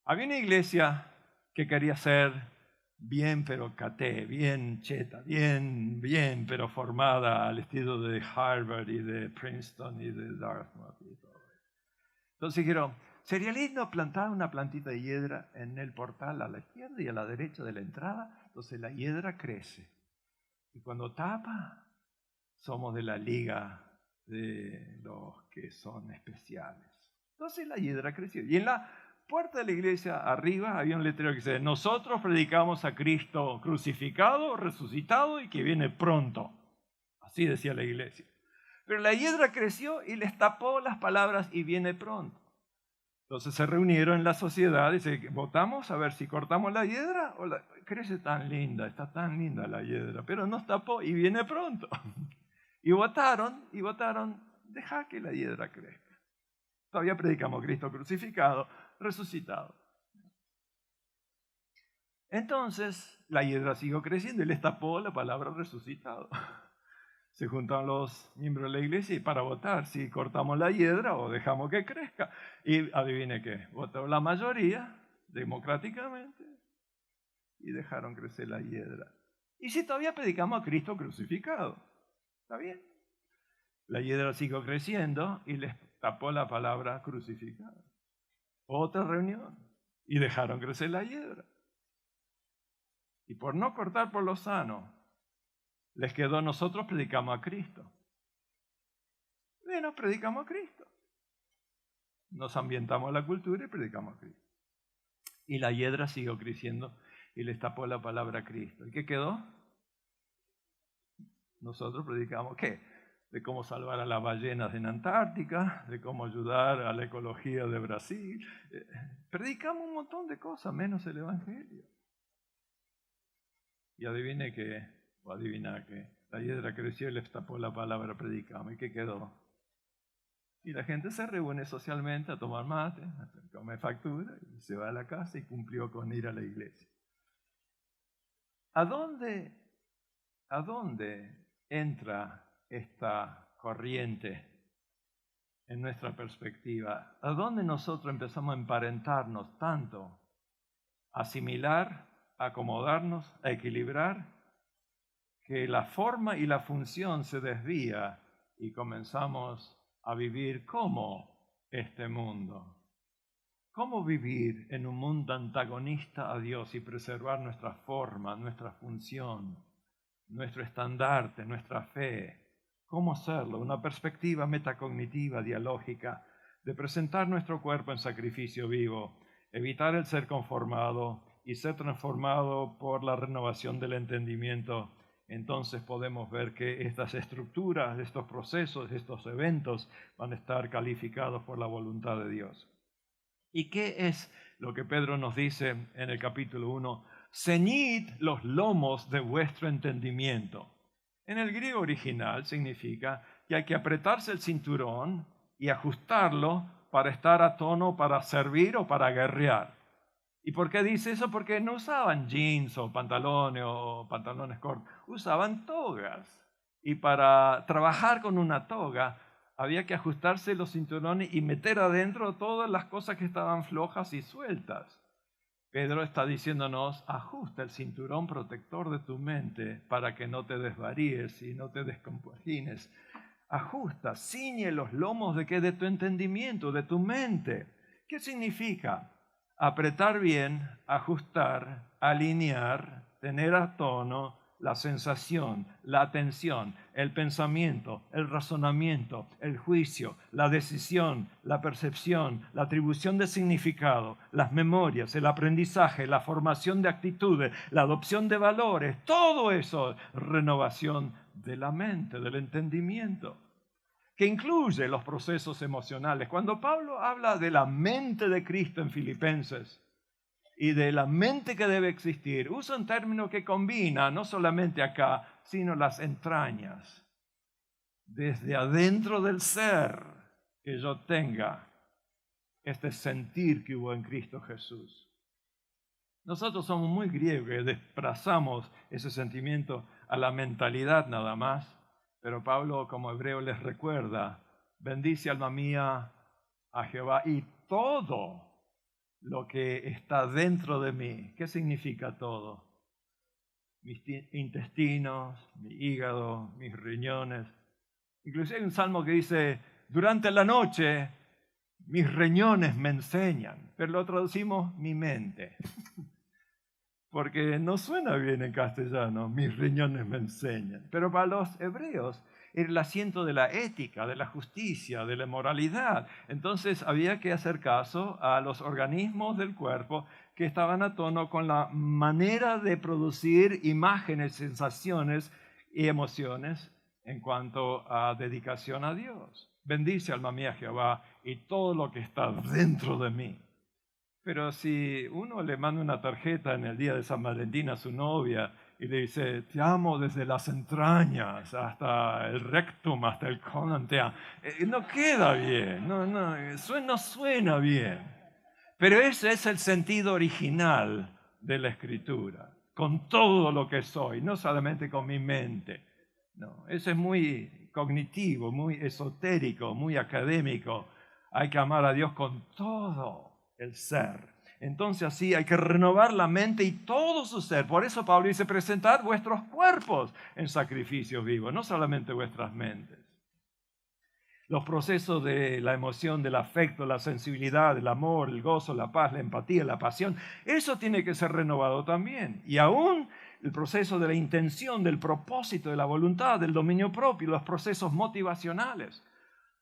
Había una iglesia que quería ser bien pero caté, bien cheta, bien pero formada al estilo de Harvard y de Princeton y de Dartmouth y todo. Entonces dijeron, sería lindo plantar una plantita de hiedra en el portal a la izquierda y a la derecha de la entrada, entonces la hiedra crece. Y cuando tapa, somos de la liga de los que son especiales. Entonces la hiedra creció. Y en la puerta de la iglesia arriba había un letrero que dice, nosotros predicamos a Cristo crucificado, resucitado y que viene pronto. Así decía la iglesia. Pero la hiedra creció y les tapó las palabras y viene pronto. Entonces se reunieron en la sociedad y se votamos a ver si cortamos la hiedra o crece tan linda, está tan linda la hiedra, pero nos tapó y viene pronto. Y votaron, deja que la hiedra crezca. Todavía predicamos Cristo crucificado, resucitado. Entonces la hiedra siguió creciendo y les tapó la palabra resucitado. Se juntaron los miembros de la iglesia y para votar si cortamos la hiedra o dejamos que crezca. Y adivine qué, votó la mayoría democráticamente y dejaron crecer la hiedra. Y si todavía predicamos a Cristo crucificado, ¿está bien? La hiedra siguió creciendo y les tapó la palabra crucificado. Otra reunión y dejaron crecer la hiedra. Y por no cortar por lo sano, les quedó: nosotros predicamos a Cristo. Bueno, predicamos a Cristo. Nos ambientamos a la cultura y predicamos a Cristo. Y la hiedra siguió creciendo y les tapó la palabra a Cristo. ¿Y qué quedó? Nosotros predicamos, ¿qué? De cómo salvar a las ballenas en Antártica, de cómo ayudar a la ecología de Brasil. Predicamos un montón de cosas, menos el Evangelio. Y adivina que la hiedra creció y les tapó la palabra predicamos. ¿Y qué quedó? Y la gente se reúne socialmente a tomar mate, a comer factura, y se va a la casa y cumplió con ir a la iglesia. ¿A dónde entra esta corriente en nuestra perspectiva? ¿A dónde nosotros empezamos a emparentarnos tanto, a asimilar, a acomodarnos, a equilibrar, que la forma y la función se desvía y comenzamos a vivir como este mundo? ¿Cómo vivir en un mundo antagonista a Dios y preservar nuestra forma, nuestra función, nuestro estandarte, nuestra fe? ¿Cómo hacerlo? Una perspectiva metacognitiva, dialógica, de presentar nuestro cuerpo en sacrificio vivo, evitar el ser conformado y ser transformado por la renovación del entendimiento. Entonces podemos ver que estas estructuras, estos procesos, estos eventos van a estar calificados por la voluntad de Dios. ¿Y qué es lo que Pedro nos dice en el capítulo 1? Ceñid los lomos de vuestro entendimiento. En el griego original significa que hay que apretarse el cinturón y ajustarlo para estar a tono, para servir o para guerrear. ¿Y por qué dice eso? Porque no usaban jeans o pantalones cortos, usaban togas. Y para trabajar con una toga había que ajustarse los cinturones y meter adentro todas las cosas que estaban flojas y sueltas. Pedro está diciéndonos: ajusta el cinturón protector de tu mente para que no te desvaríes y no te descompagines. Ajusta, ciñe los lomos de tu entendimiento, de tu mente. ¿Qué significa? Apretar bien, ajustar, alinear, tener a tono la sensación, la atención, el pensamiento, el razonamiento, el juicio, la decisión, la percepción, la atribución de significado, las memorias, el aprendizaje, la formación de actitudes, la adopción de valores, todo eso, renovación de la mente, del entendimiento, que incluye los procesos emocionales. Cuando Pablo habla de la mente de Cristo en Filipenses y de la mente que debe existir, usa un término que combina no solamente acá, sino las entrañas. Desde adentro del ser, que yo tenga este sentir que hubo en Cristo Jesús. Nosotros somos muy griegos, que desplazamos ese sentimiento a la mentalidad nada más. Pero Pablo, como hebreo, les recuerda: bendice alma mía a Jehová y todo lo que está dentro de mí. ¿Qué significa todo? Mis intestinos, mi hígado, mis riñones. Inclusive hay un salmo que dice: durante la noche mis riñones me enseñan, pero lo traducimos mi mente. Porque no suena bien en castellano, mis riñones me enseñan. Pero para los hebreos era el asiento de la ética, de la justicia, de la moralidad. Entonces había que hacer caso a los organismos del cuerpo que estaban a tono con la manera de producir imágenes, sensaciones y emociones en cuanto a dedicación a Dios. Bendice alma mía Jehová y todo lo que está dentro de mí. Pero si uno le manda una tarjeta en el día de San Valentín a su novia y le dice: te amo desde las entrañas hasta el rectum, hasta el colon, no queda bien, no suena bien. Pero ese es el sentido original de la Escritura, con todo lo que soy, no solamente con mi mente. No, eso es muy cognitivo, muy esotérico, muy académico. Hay que amar a Dios con todo el ser. Entonces así hay que renovar la mente y todo su ser. Por eso Pablo dice: presentad vuestros cuerpos en sacrificio vivo, no solamente vuestras mentes. Los procesos de la emoción, del afecto, la sensibilidad, el amor, el gozo, la paz, la empatía, la pasión, eso tiene que ser renovado también. Y aún el proceso de la intención, del propósito, de la voluntad, del dominio propio, los procesos motivacionales.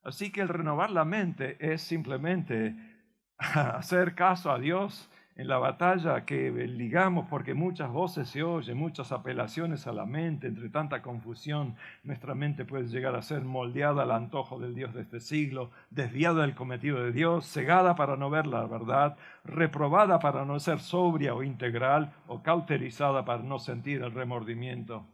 Así que el renovar la mente es simplemente hacer caso a Dios en la batalla que ligamos, porque muchas voces se oyen, muchas apelaciones a la mente, entre tanta confusión, nuestra mente puede llegar a ser moldeada al antojo del Dios de este siglo, desviada del cometido de Dios, cegada para no ver la verdad, reprobada para no ser sobria o integral, o cauterizada para no sentir el remordimiento.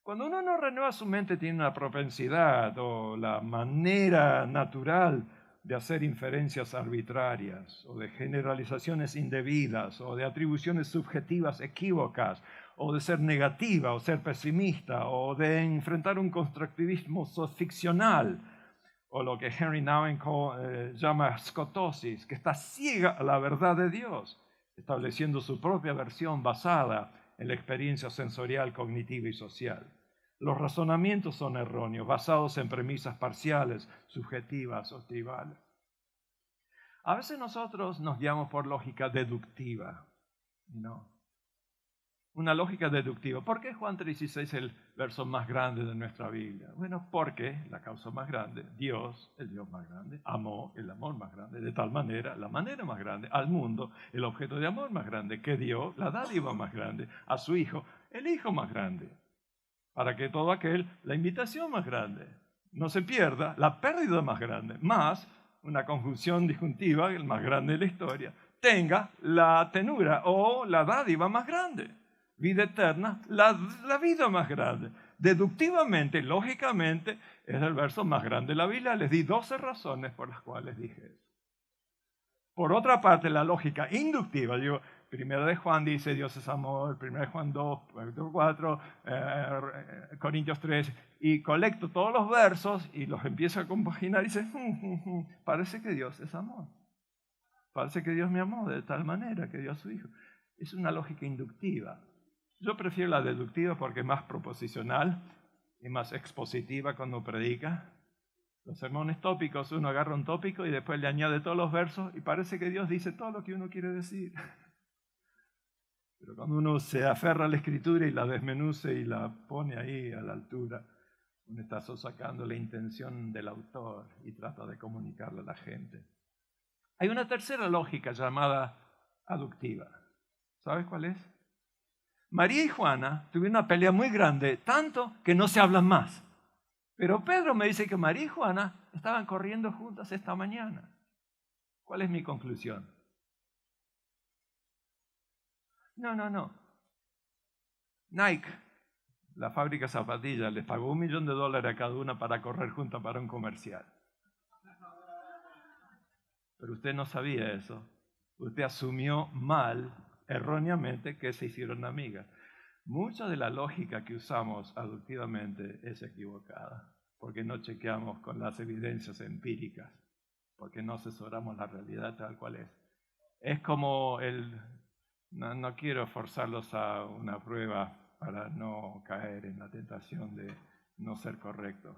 Cuando uno no renueva su mente, tiene una propensidad o la manera natural de hacer inferencias arbitrarias o de generalizaciones indebidas o de atribuciones subjetivas equívocas o de ser negativa o ser pesimista o de enfrentar un constructivismo ficcional o lo que Henry Nouwen llama scotosis, que está ciega a la verdad de Dios, estableciendo su propia versión basada en la experiencia sensorial, cognitiva y social. Los razonamientos son erróneos, basados en premisas parciales, subjetivas o tribales. A veces nosotros nos guiamos por lógica deductiva, ¿no? Una lógica deductiva. ¿Por qué Juan 3:16 es el verso más grande de nuestra Biblia? Bueno, porque la causa más grande, Dios, el Dios más grande, amó el amor más grande, de tal manera, la manera más grande, al mundo, el objeto de amor más grande, que dio la dádiva más grande, a su Hijo, el Hijo más grande, para que todo aquel, la invitación más grande, no se pierda, la pérdida más grande, más una conjunción disjuntiva, el más grande de la historia, tenga la tenura o la dádiva más grande. Vida eterna, la vida más grande. Deductivamente, lógicamente, es el verso más grande de la Biblia. Les di 12 razones por las cuales dije eso. Por otra parte, la lógica inductiva, digo, Primera de Juan dice Dios es amor, Primera de Juan 2, 4, Corintios 3, y colecto todos los versos y los empiezo a compaginar y dice, parece que Dios es amor. Parece que Dios me amó de tal manera que dio a su Hijo. Es una lógica inductiva. Yo prefiero la deductiva porque es más proposicional y más expositiva cuando predica. Los sermones tópicos, uno agarra un tópico y después le añade todos los versos y parece que Dios dice todo lo que uno quiere decir. Pero cuando uno se aferra a la Escritura y la desmenuce y la pone ahí a la altura, uno está sacando la intención del autor y trata de comunicarla a la gente. Hay una tercera lógica llamada aductiva. ¿Sabes cuál es? María y Juana tuvieron una pelea muy grande, tanto que no se hablan más. Pero Pedro me dice que María y Juana estaban corriendo juntas esta mañana. ¿Cuál es mi conclusión? No. Nike, la fábrica de zapatillas, les pagó $1 millón a cada una para correr juntas para un comercial. Pero usted no sabía eso. Usted asumió mal, erróneamente, que se hicieron amigas. Mucha de la lógica que usamos aductivamente es equivocada, porque no chequeamos con las evidencias empíricas, porque no asesoramos la realidad tal cual es. Es como no quiero forzarlos a una prueba para no caer en la tentación de no ser correcto.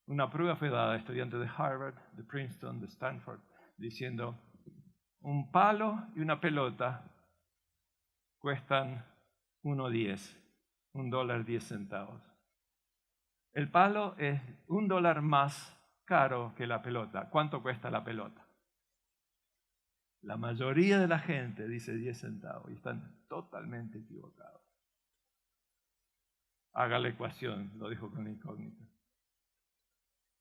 Una prueba fue dada a estudiantes de Harvard, de Princeton, de Stanford, diciendo, un palo y una pelota cuestan $1.10, $1.10. El palo es $1 más caro que la pelota. ¿Cuánto cuesta la pelota? La mayoría de la gente dice 10 centavos y están totalmente equivocados. Haga la ecuación, lo dijo con incógnita.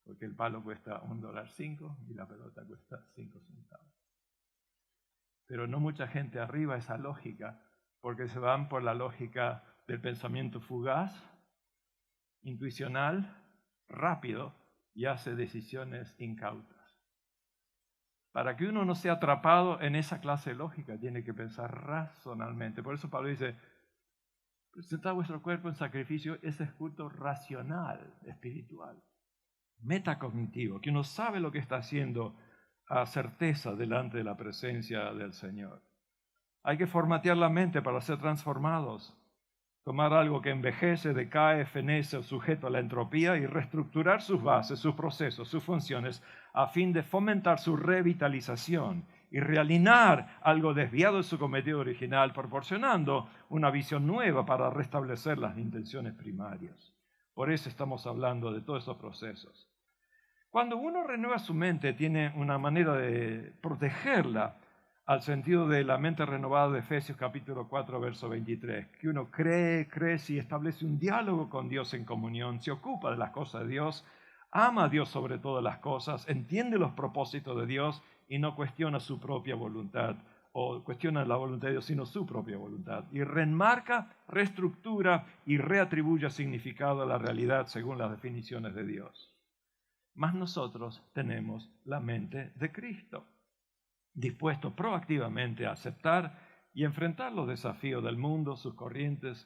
Porque el palo cuesta $1.05 y la pelota cuesta 5 centavos. Pero no mucha gente arriba esa lógica, porque se van por la lógica del pensamiento fugaz, intuicional, rápido, y hace decisiones incautas. Para que uno no sea atrapado en esa clase de lógica, tiene que pensar racionalmente. Por eso Pablo dice, presentad vuestro cuerpo en sacrificio, ese es culto racional, espiritual, metacognitivo, que uno sabe lo que está haciendo a certeza delante de la presencia del Señor. Hay que formatear la mente para ser transformados Tomar algo que envejece, decae, fenece o sujeto a la entropía y reestructurar sus bases, sus procesos, sus funciones a fin de fomentar su revitalización y realinear algo desviado de su cometido original, proporcionando una visión nueva para restablecer las intenciones primarias. Por eso estamos hablando de todos esos procesos. Cuando uno renueva su mente, tiene una manera de protegerla al sentido de la mente renovada de Efesios capítulo 4, verso 23, que uno crece y establece un diálogo con Dios en comunión, se ocupa de las cosas de Dios, ama a Dios sobre todas las cosas, entiende los propósitos de Dios y no cuestiona su propia voluntad, o cuestiona la voluntad de Dios, sino su propia voluntad, y reenmarca, reestructura y reatribuye significado a la realidad según las definiciones de Dios. Mas nosotros tenemos la mente de Cristo, dispuesto proactivamente a aceptar y enfrentar los desafíos del mundo, sus corrientes,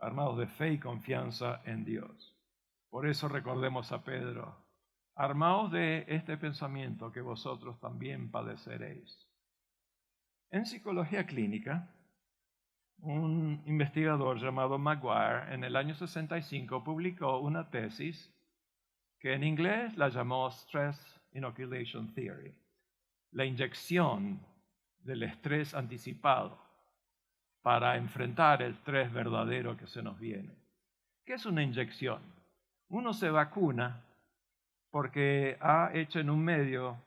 armados de fe y confianza en Dios. Por eso recordemos a Pedro: armaos de este pensamiento que vosotros también padeceréis. En psicología clínica, un investigador llamado Maguire en el año 65 publicó una tesis que en inglés la llamó Stress Inoculation Theory, la inyección del estrés anticipado para enfrentar el estrés verdadero que se nos viene. ¿Qué es una inyección? Uno se vacuna porque ha hecho en un medio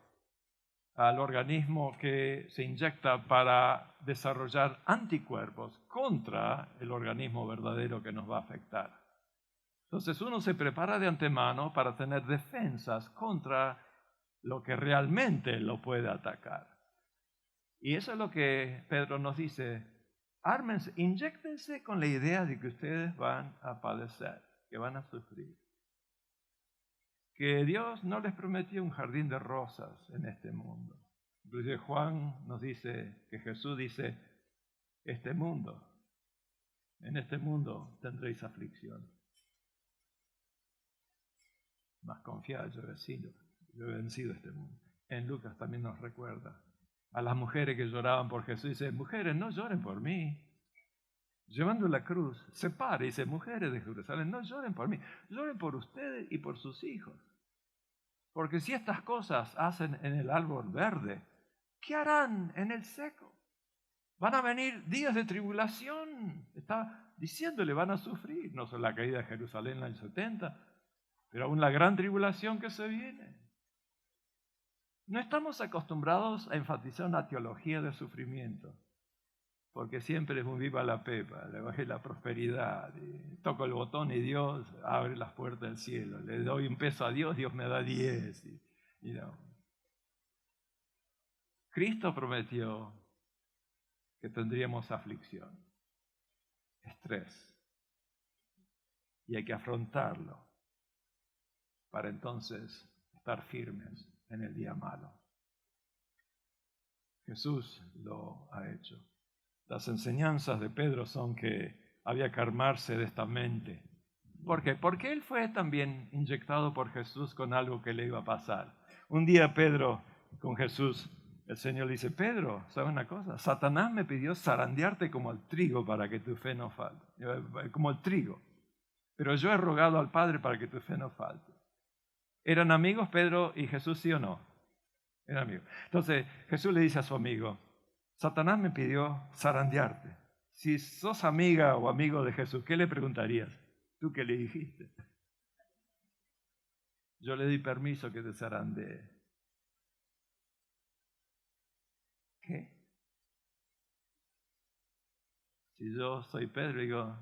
al organismo que se inyecta para desarrollar anticuerpos contra el organismo verdadero que nos va a afectar. Entonces uno se prepara de antemano para tener defensas contra lo que realmente lo puede atacar. Y eso es lo que Pedro nos dice: ármense, inyéctense con la idea de que ustedes van a padecer, que van a sufrir. Que Dios no les prometió un jardín de rosas en este mundo. Inclusive Juan nos dice, que Jesús dice, en este mundo tendréis aflicción. Mas confiad, yo he vencido este mundo. En Lucas también nos recuerda a las mujeres que lloraban por Jesús. Dice: mujeres, no lloren por mí. Llevando la cruz, se para y dice: mujeres de Jerusalén, no lloren por mí, lloren por ustedes y por sus hijos. Porque si estas cosas hacen en el árbol verde, ¿qué harán en el seco? Van a venir días de tribulación. Está diciéndole, van a sufrir, no solo la caída de Jerusalén en el año 70, pero aún la gran tribulación que se viene. No estamos acostumbrados a enfatizar una teología de sufrimiento, porque siempre es un viva la pepa, le bajé la prosperidad, y toco el botón y Dios abre las puertas del cielo, le doy un peso a Dios, Dios me da 10. No. Cristo prometió que tendríamos aflicción, estrés, y hay que afrontarlo para entonces estar firmes en el día malo. Jesús lo ha hecho. Las enseñanzas de Pedro son que había que armarse de esta mente. ¿Por qué? Porque él fue también inyectado por Jesús con algo que le iba a pasar. Un día Pedro, con Jesús, el Señor le dice: Pedro, ¿sabes una cosa? Satanás me pidió zarandearte como el trigo para que tu fe no falte. Como el trigo. Pero yo he rogado al Padre para que tu fe no falte. ¿Eran amigos Pedro y Jesús, sí o no? Eran amigos. Entonces Jesús le dice a su amigo: Satanás me pidió zarandearte. Si sos amiga o amigo de Jesús, ¿qué le preguntarías? ¿Tú qué le dijiste? Yo le di permiso que te zarandee. ¿Qué? Si yo soy Pedro y digo: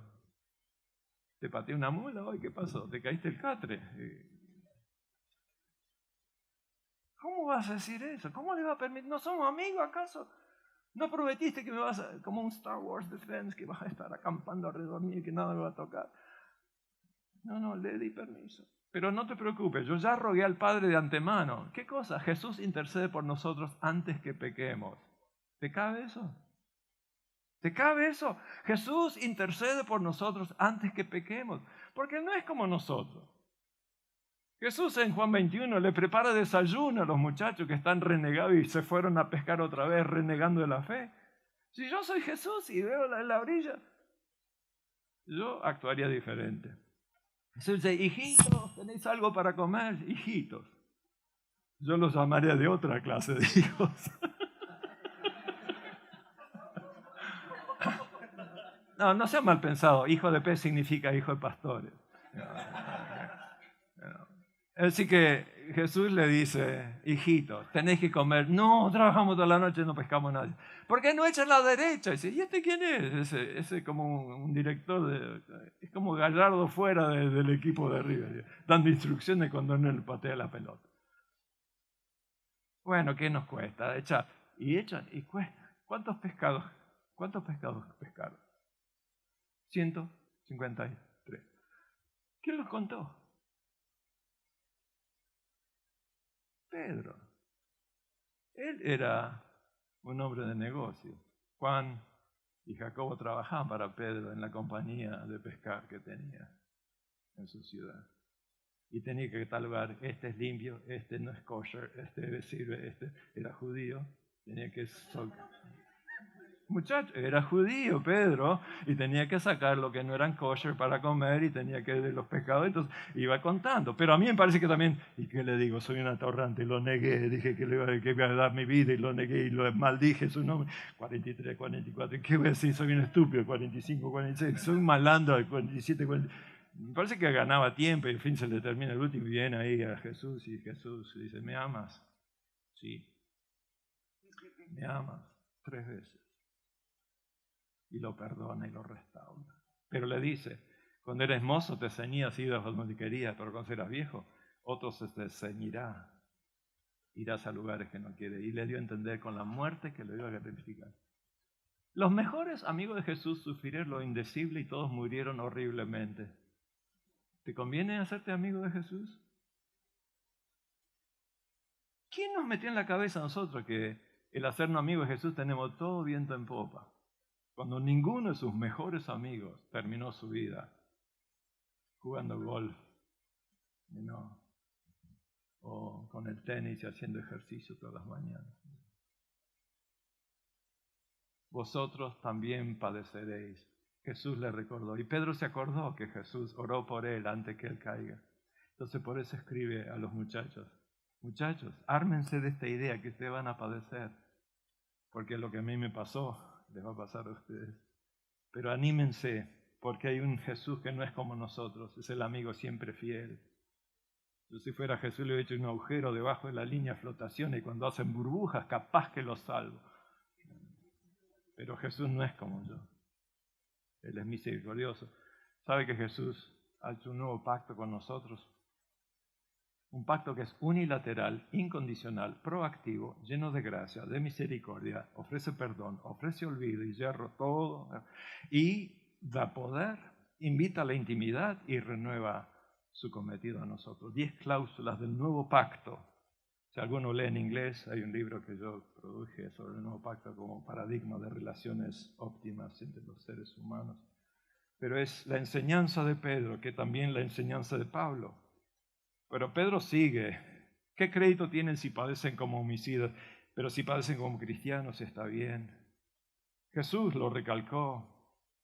¿te pateé una mula hoy? ¿Qué pasó? ¿Te caíste el catre? ¿Cómo vas a decir eso? ¿Cómo le va a permitir? ¿No somos amigos acaso? ¿No prometiste que me vas a, como un Star Wars Defense, que vas a estar acampando alrededor mío y que nada me va a tocar? No, le di permiso. Pero no te preocupes, yo ya rogué al Padre de antemano. ¿Qué cosa? Jesús intercede por nosotros antes que pequemos. ¿Te cabe eso? ¿Te cabe eso? Jesús intercede por nosotros antes que pequemos, porque no es como nosotros. Jesús en Juan 21 le prepara desayuno a los muchachos que están renegados y se fueron a pescar otra vez renegando de la fe. Si yo soy Jesús y veo la orilla, Yo actuaría diferente. Jesús dice, hijitos, ¿tenéis algo para comer? Hijitos. Yo los llamaría de otra clase de hijos. No, no sea mal pensado. Hijo de pez significa hijo de pastores. Así que Jesús le dice, hijitos, tenéis que comer. No, trabajamos toda la noche y no pescamos nada. ¿Por qué no echan a la derecha? Y dice, ¿y este quién es? Ese como un director, es como Gallardo fuera del equipo de River, dando instrucciones cuando no le patea la pelota. Bueno, ¿qué nos cuesta? Echan, y cuesta. ¿Cuántos pescados pescaron? 153. ¿Quién los contó? Pedro. Él era un hombre de negocio. Juan y Jacobo trabajaban para Pedro en la compañía de pescar que tenía en su ciudad. Y tenía que catalogar, este es limpio, este no es kosher, este sirve, este era judío. Tenía que Muchacho, era judío Pedro y tenía que sacar lo que no eran kosher para comer y tenía que de los pecados, entonces iba contando. Pero a mí me parece que también, ¿y qué le digo? Soy un atorrante y lo negué, dije que iba a dar mi vida y lo negué y lo maldije su nombre. 43, 44, ¿qué voy a decir? Soy un estúpido, 45, 46, soy un malandro, 47, 40. Me parece que ganaba tiempo y al fin se le termina el último y viene ahí a Jesús y Jesús dice, ¿me amas? Sí. ¿Me amas? 3 veces. Y lo perdona y lo restaura. Pero le dice, cuando eres mozo te ceñías, ibas a donde querías, pero cuando eras viejo, otro se te ceñirá. Irás a lugares que no quieres. Y le dio a entender con la muerte que lo iba a gratificar. Los mejores amigos de Jesús sufrieron lo indecible y todos murieron horriblemente. ¿Te conviene hacerte amigo de Jesús? ¿Quién nos metió en la cabeza a nosotros que el hacernos amigos de Jesús tenemos todo viento en popa? Cuando ninguno de sus mejores amigos terminó su vida jugando golf, o con el tenis y haciendo ejercicio todas las mañanas. Vosotros también padeceréis. Jesús le recordó. Y Pedro se acordó que Jesús oró por él antes que él caiga. Entonces por eso escribe a los muchachos. Muchachos, ármense de esta idea que ustedes van a padecer. Porque lo que a mí me pasó les va a pasar a ustedes. Pero anímense, porque hay un Jesús que no es como nosotros, es el amigo siempre fiel. Yo si fuera Jesús le hubiera hecho un agujero debajo de la línea de flotación y cuando hacen burbujas capaz que los salvo. Pero Jesús no es como yo. Él es misericordioso. ¿Sabe que Jesús ha hecho un nuevo pacto con nosotros? Un pacto que es unilateral, incondicional, proactivo, lleno de gracia, de misericordia, ofrece perdón, ofrece olvido y hierro todo, y da poder, invita a la intimidad y renueva su cometido a nosotros. 10 cláusulas del nuevo pacto. Si alguno lee en inglés, hay un libro que yo produje sobre el nuevo pacto como paradigma de relaciones óptimas entre los seres humanos. Pero es la enseñanza de Pedro, que también la enseñanza de Pablo. Pero Pedro sigue. ¿Qué crédito tienen si padecen como homicidas? Pero si padecen como cristianos está bien. Jesús lo recalcó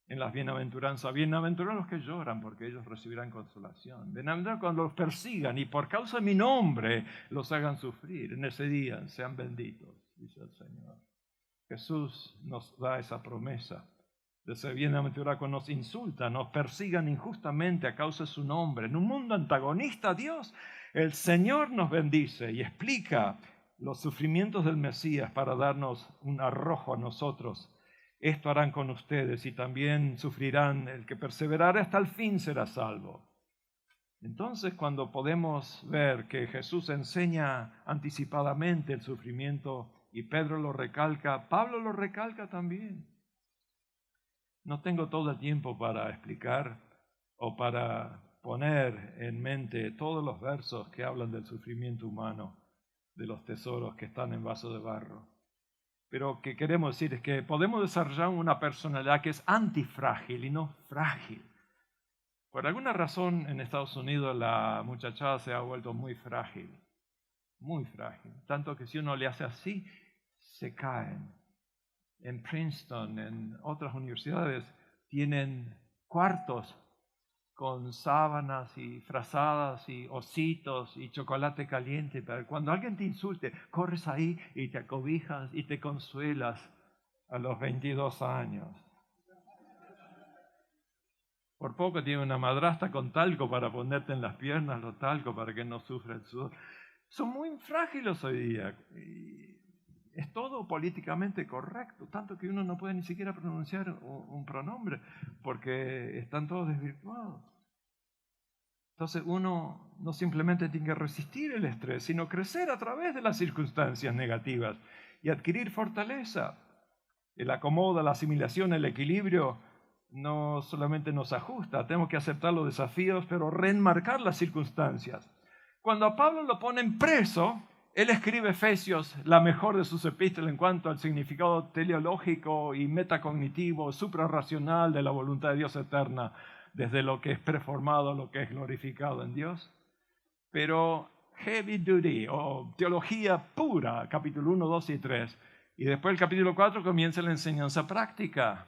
en las bienaventuranzas. Bienaventurados los que lloran porque ellos recibirán consolación. Bienaventurados cuando los persigan y por causa de mi nombre los hagan sufrir. En ese día sean benditos, dice el Señor. Jesús nos da esa promesa de ser bienaventurados cuando nos insultan, nos persigan injustamente a causa de su nombre. En un mundo antagonista a Dios, el Señor nos bendice y explica los sufrimientos del Mesías para darnos un arrojo a nosotros. Esto harán con ustedes y también sufrirán. El que perseverare hasta el fin será salvo. Entonces, cuando podemos ver que Jesús enseña anticipadamente el sufrimiento y Pedro lo recalca, Pablo lo recalca también. No tengo todo el tiempo para explicar o para poner en mente todos los versos que hablan del sufrimiento humano, de los tesoros que están en vaso de barro. Pero lo que queremos decir es que podemos desarrollar una personalidad que es antifrágil y no frágil. Por alguna razón en Estados Unidos la muchachada se ha vuelto muy frágil, tanto que si uno le hace así, se caen. En Princeton, en otras universidades, tienen cuartos con sábanas y frazadas y ositos y chocolate caliente. Pero cuando alguien te insulte, corres ahí y te acobijas y te consuelas a los 22 años. Por poco tiene una madrastra con talco para ponerte en las piernas, los talcos para que no sufra el sudor. Son muy frágiles hoy día. Y es todo políticamente correcto, tanto que uno no puede ni siquiera pronunciar un pronombre porque están todos desvirtuados. Entonces uno no simplemente tiene que resistir el estrés, sino crecer a través de las circunstancias negativas y adquirir fortaleza. El acomodo, la asimilación, el equilibrio no solamente nos ajusta, tenemos que aceptar los desafíos, pero reenmarcar las circunstancias. Cuando a Pablo lo ponen preso, él escribe Efesios, la mejor de sus epístolas en cuanto al significado teleológico y metacognitivo, suprarracional de la voluntad de Dios eterna, desde lo que es preformado a lo que es glorificado en Dios. Pero heavy duty o teología pura, capítulo 1, 2 y 3. Y después el capítulo 4 comienza la enseñanza práctica.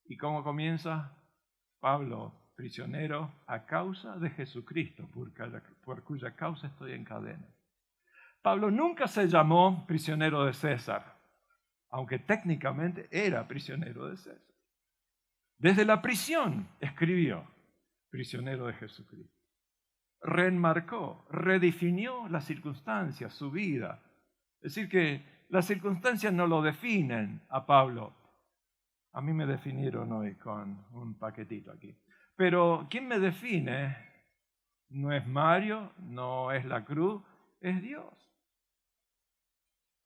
¿Y cómo comienza? Pablo, prisionero a causa de Jesucristo, por cuya causa estoy en cadena. Pablo nunca se llamó prisionero de César, aunque técnicamente era prisionero de César. Desde la prisión escribió, prisionero de Jesucristo. Reenmarcó, redefinió las circunstancias, su vida. Es decir, que las circunstancias no lo definen a Pablo. A mí me definieron hoy con un paquetito aquí. Pero ¿quién me define? No es Mario, no es la cruz, es Dios.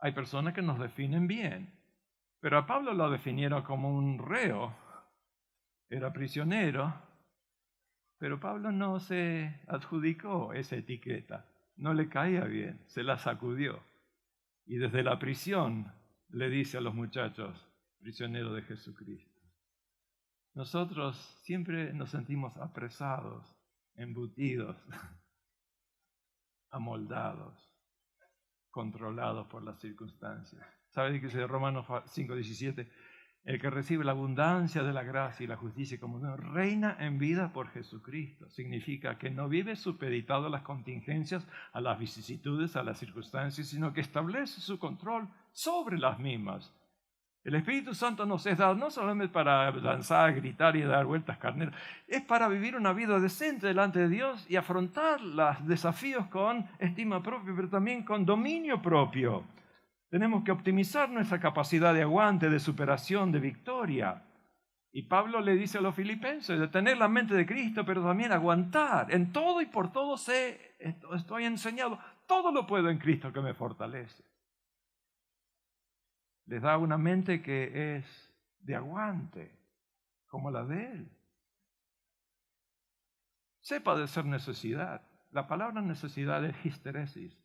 Hay personas que nos definen bien, pero a Pablo lo definieron como un reo. Era prisionero, pero Pablo no se adjudicó esa etiqueta. No le caía bien, se la sacudió. Y desde la prisión le dice a los muchachos, prisionero de Jesucristo. Nosotros siempre nos sentimos apresados, embutidos, amoldados, controlados por las circunstancias. ¿Sabe qué dice Romanos 5:17? El que recibe la abundancia de la gracia y la justicia como Dios reina en vida por Jesucristo. Significa que no vive supeditado a las contingencias, a las vicisitudes, a las circunstancias, sino que establece su control sobre las mismas. El Espíritu Santo nos es dado no solamente para danzar, gritar y dar vueltas carneras, es para vivir una vida decente delante de Dios y afrontar los desafíos con estima propia, pero también con dominio propio. Tenemos que optimizar nuestra capacidad de aguante, de superación, de victoria. Y Pablo le dice a los filipenses de tener la mente de Cristo, pero también aguantar. En todo y por todo estoy enseñado. Todo lo puedo en Cristo que me fortalece. Les da una mente que es de aguante, como la de Él. Sepa de ser necesidad. La palabra necesidad es histeresis.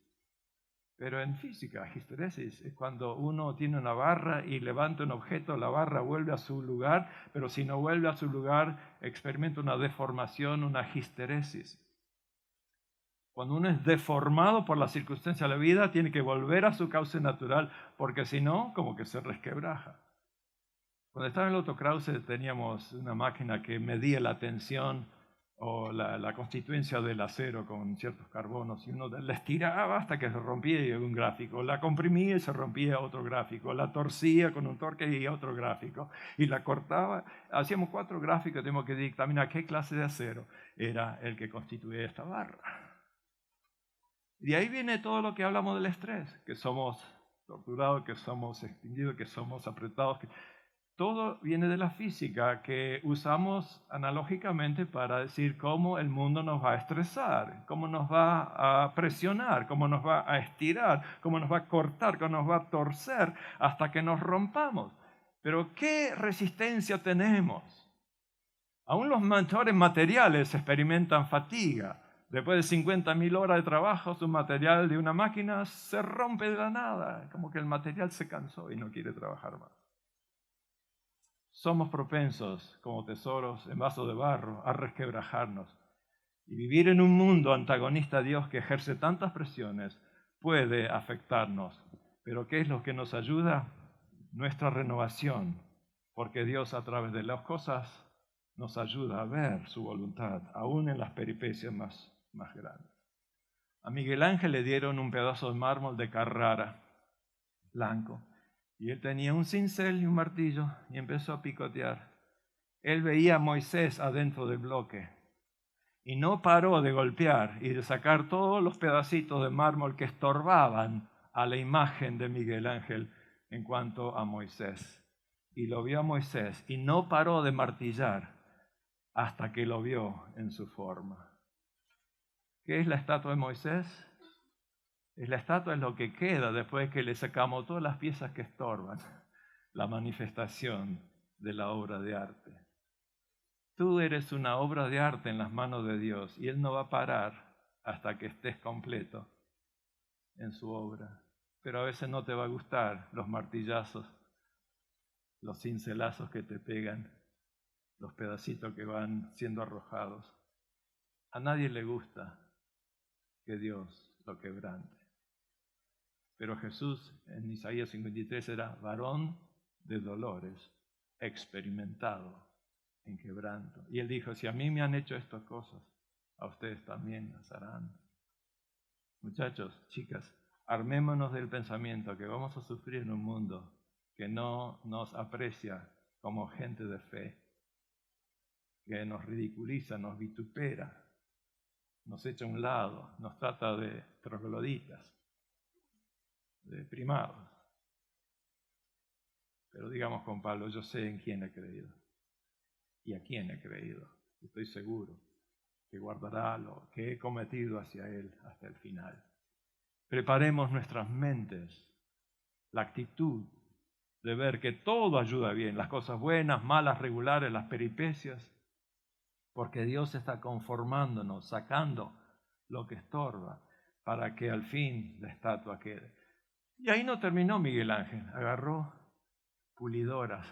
Pero en física, histeresis es cuando uno tiene una barra y levanta un objeto, la barra vuelve a su lugar, pero si no vuelve a su lugar, experimenta una deformación, una histeresis. Cuando uno es deformado por las circunstancias de la vida, tiene que volver a su cauce natural, porque si no, como que se resquebraja. Cuando estaba en el Otto Krause teníamos una máquina que medía la tensión o la constituencia del acero con ciertos carbonos, y uno la estiraba hasta que se rompía y un gráfico, la comprimía y se rompía otro gráfico, la torcía con un torque y otro gráfico, y la cortaba. Hacíamos 4 gráficos, tenemos que dictaminar qué clase de acero era el que constituía esta barra. Y de ahí viene todo lo que hablamos del estrés, que somos torturados, que somos extinguidos, que somos apretados. Todo viene de la física, que usamos analógicamente para decir cómo el mundo nos va a estresar, cómo nos va a presionar, cómo nos va a estirar, cómo nos va a cortar, cómo nos va a torcer hasta que nos rompamos. Pero ¿qué resistencia tenemos? Aún los motores materiales experimentan fatiga. Después de 50.000 horas de trabajo, su material de una máquina se rompe de la nada, como que el material se cansó y no quiere trabajar más. Somos propensos, como tesoros en vaso de barro, a resquebrajarnos. Y vivir en un mundo antagonista a Dios que ejerce tantas presiones puede afectarnos. Pero ¿qué es lo que nos ayuda? Nuestra renovación. Porque Dios, a través de las cosas nos ayuda a ver su voluntad, aún en las peripecias más grandes. A Miguel Ángel le dieron un pedazo de mármol de Carrara, blanco, y él tenía un cincel y un martillo y empezó a picotear. Él veía a Moisés adentro del bloque y no paró de golpear y de sacar todos los pedacitos de mármol que estorbaban a la imagen de Miguel Ángel en cuanto a Moisés. Y lo vio a Moisés y no paró de martillar hasta que lo vio en su forma. ¿Qué es la estatua de Moisés? La estatua es lo que queda después que le sacamos todas las piezas que estorban, la manifestación de la obra de arte. Tú eres una obra de arte en las manos de Dios y Él no va a parar hasta que estés completo en su obra. Pero a veces no te va a gustar los martillazos, los cincelazos que te pegan, los pedacitos que van siendo arrojados. A nadie le gusta que Dios lo quebrante. Pero Jesús en Isaías 53 era varón de dolores, experimentado en quebranto. Y Él dijo, si a mí me han hecho estas cosas, a ustedes también las harán. Muchachos, chicas, armémonos del pensamiento que vamos a sufrir en un mundo que no nos aprecia como gente de fe, que nos ridiculiza, nos vitupera, nos echa a un lado, nos trata de trogloditas, de primados. Pero digamos con Pablo, yo sé en quién he creído y a quién he creído. Estoy seguro que guardará lo que he cometido hacia Él hasta el final. Preparemos nuestras mentes, la actitud de ver que todo ayuda bien, las cosas buenas, malas, regulares, las peripecias, porque Dios está conformándonos, sacando lo que estorba para que al fin la estatua quede. Y ahí no terminó Miguel Ángel, agarró pulidoras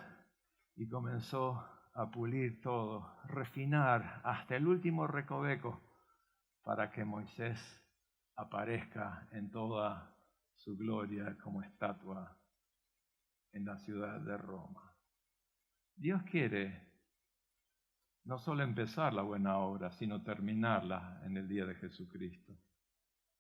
y comenzó a pulir todo, refinar hasta el último recoveco para que Moisés aparezca en toda su gloria como estatua en la ciudad de Roma. Dios quiere no solo empezar la buena obra, sino terminarla en el día de Jesucristo.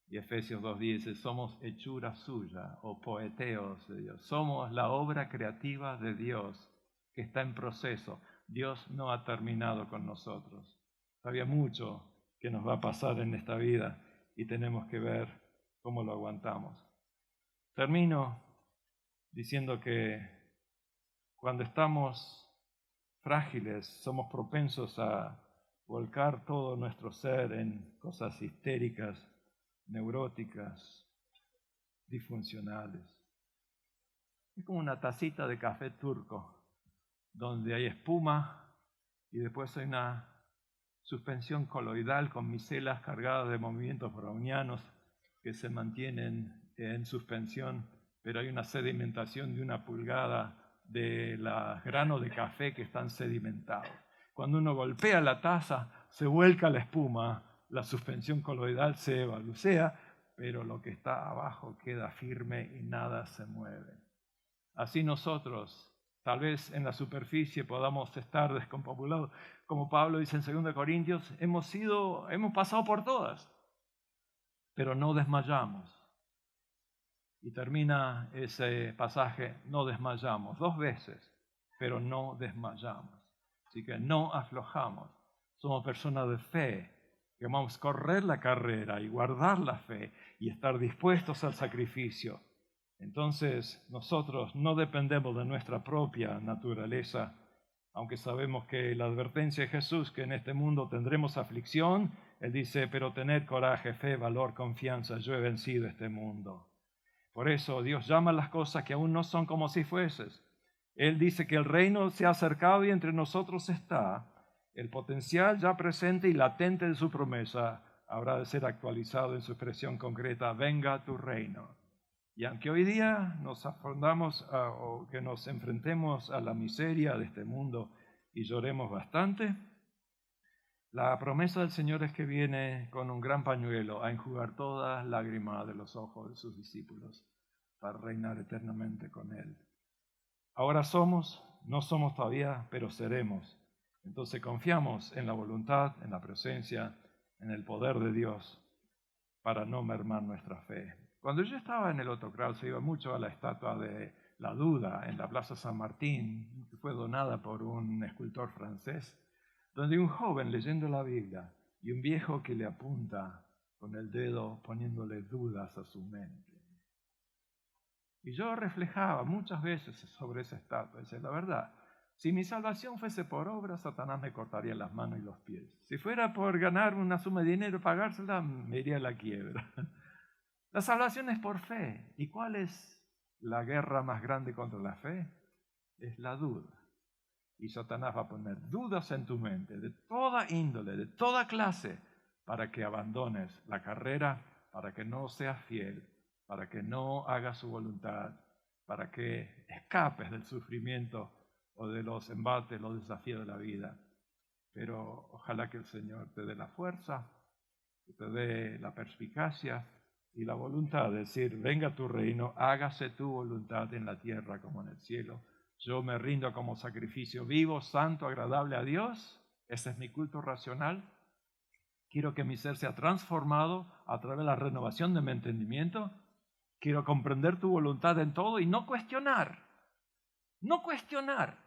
Y Efesios 2 dice, somos hechura suya o poeteos de Dios. Somos la obra creativa de Dios que está en proceso. Dios no ha terminado con nosotros. Todavía mucho que nos va a pasar en esta vida y tenemos que ver cómo lo aguantamos. Termino diciendo que cuando estamos frágiles, somos propensos a volcar todo nuestro ser en cosas histéricas, neuróticas, disfuncionales. Es como una tacita de café turco, donde hay espuma y después hay una suspensión coloidal con micelas cargadas de movimientos brownianos que se mantienen en suspensión, pero hay una sedimentación de 1 pulgada de los granos de café que están sedimentados. Cuando uno golpea la taza, se vuelca la espuma, la suspensión coloidal se evalucea, pero lo que está abajo queda firme y nada se mueve. Así nosotros, tal vez en la superficie podamos estar descompopulados. Como Pablo dice en 2 Corintios, hemos pasado por todas, pero no desmayamos. Y termina ese pasaje, no desmayamos, 2 veces, pero no desmayamos. Así que no aflojamos. Somos personas de fe, que vamos a correr la carrera y guardar la fe y estar dispuestos al sacrificio. Entonces nosotros no dependemos de nuestra propia naturaleza, aunque sabemos que la advertencia de Jesús, que en este mundo tendremos aflicción, Él dice, pero tened coraje, fe, valor, confianza, yo he vencido este mundo. Por eso Dios llama a las cosas que aún no son como si fueses. Él dice que el reino se ha acercado y entre nosotros está. El potencial ya presente y latente de su promesa habrá de ser actualizado en su expresión concreta, venga tu reino. Y aunque hoy día nos afrontamos o que nos enfrentemos a la miseria de este mundo y lloremos bastante, la promesa del Señor es que viene con un gran pañuelo a enjugar todas lágrimas de los ojos de sus discípulos para reinar eternamente con Él. Ahora somos, no somos todavía, pero seremos Entonces confiamos en la voluntad, en la presencia, en el poder de Dios para no mermar nuestra fe. Cuando yo estaba en el Autocral se iba mucho a la estatua de la Duda en la Plaza San Martín, que fue donada por un escultor francés, donde hay un joven leyendo la Biblia y un viejo que le apunta con el dedo poniéndole dudas a su mente. Y yo reflejaba muchas veces sobre esa estatua. Dice, la verdad, si mi salvación fuese por obra, Satanás me cortaría las manos y los pies. Si fuera por ganar una suma de dinero y pagársela, me iría a la quiebra. La salvación es por fe. ¿Y cuál es la guerra más grande contra la fe? Es la duda. Y Satanás va a poner dudas en tu mente, de toda índole, de toda clase, para que abandones la carrera, para que no seas fiel, para que no hagas su voluntad, para que escapes del sufrimiento o de los embates, los desafíos de la vida. Pero ojalá que el Señor te dé la fuerza, que te dé la perspicacia y la voluntad de decir, venga tu reino, hágase tu voluntad en la tierra como en el cielo. Yo me rindo como sacrificio vivo, santo, agradable a Dios. Ese es mi culto racional. Quiero que mi ser sea transformado a través de la renovación de mi entendimiento. Quiero comprender tu voluntad en todo y no cuestionar. No cuestionar.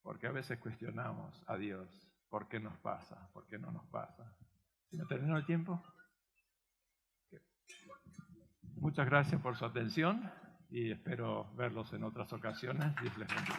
Porque a veces cuestionamos a Dios. ¿Por qué nos pasa? ¿Por qué no nos pasa? ¿Se me terminó el tiempo? Muchas gracias por su atención y espero verlos en otras ocasiones. Dios les bendiga.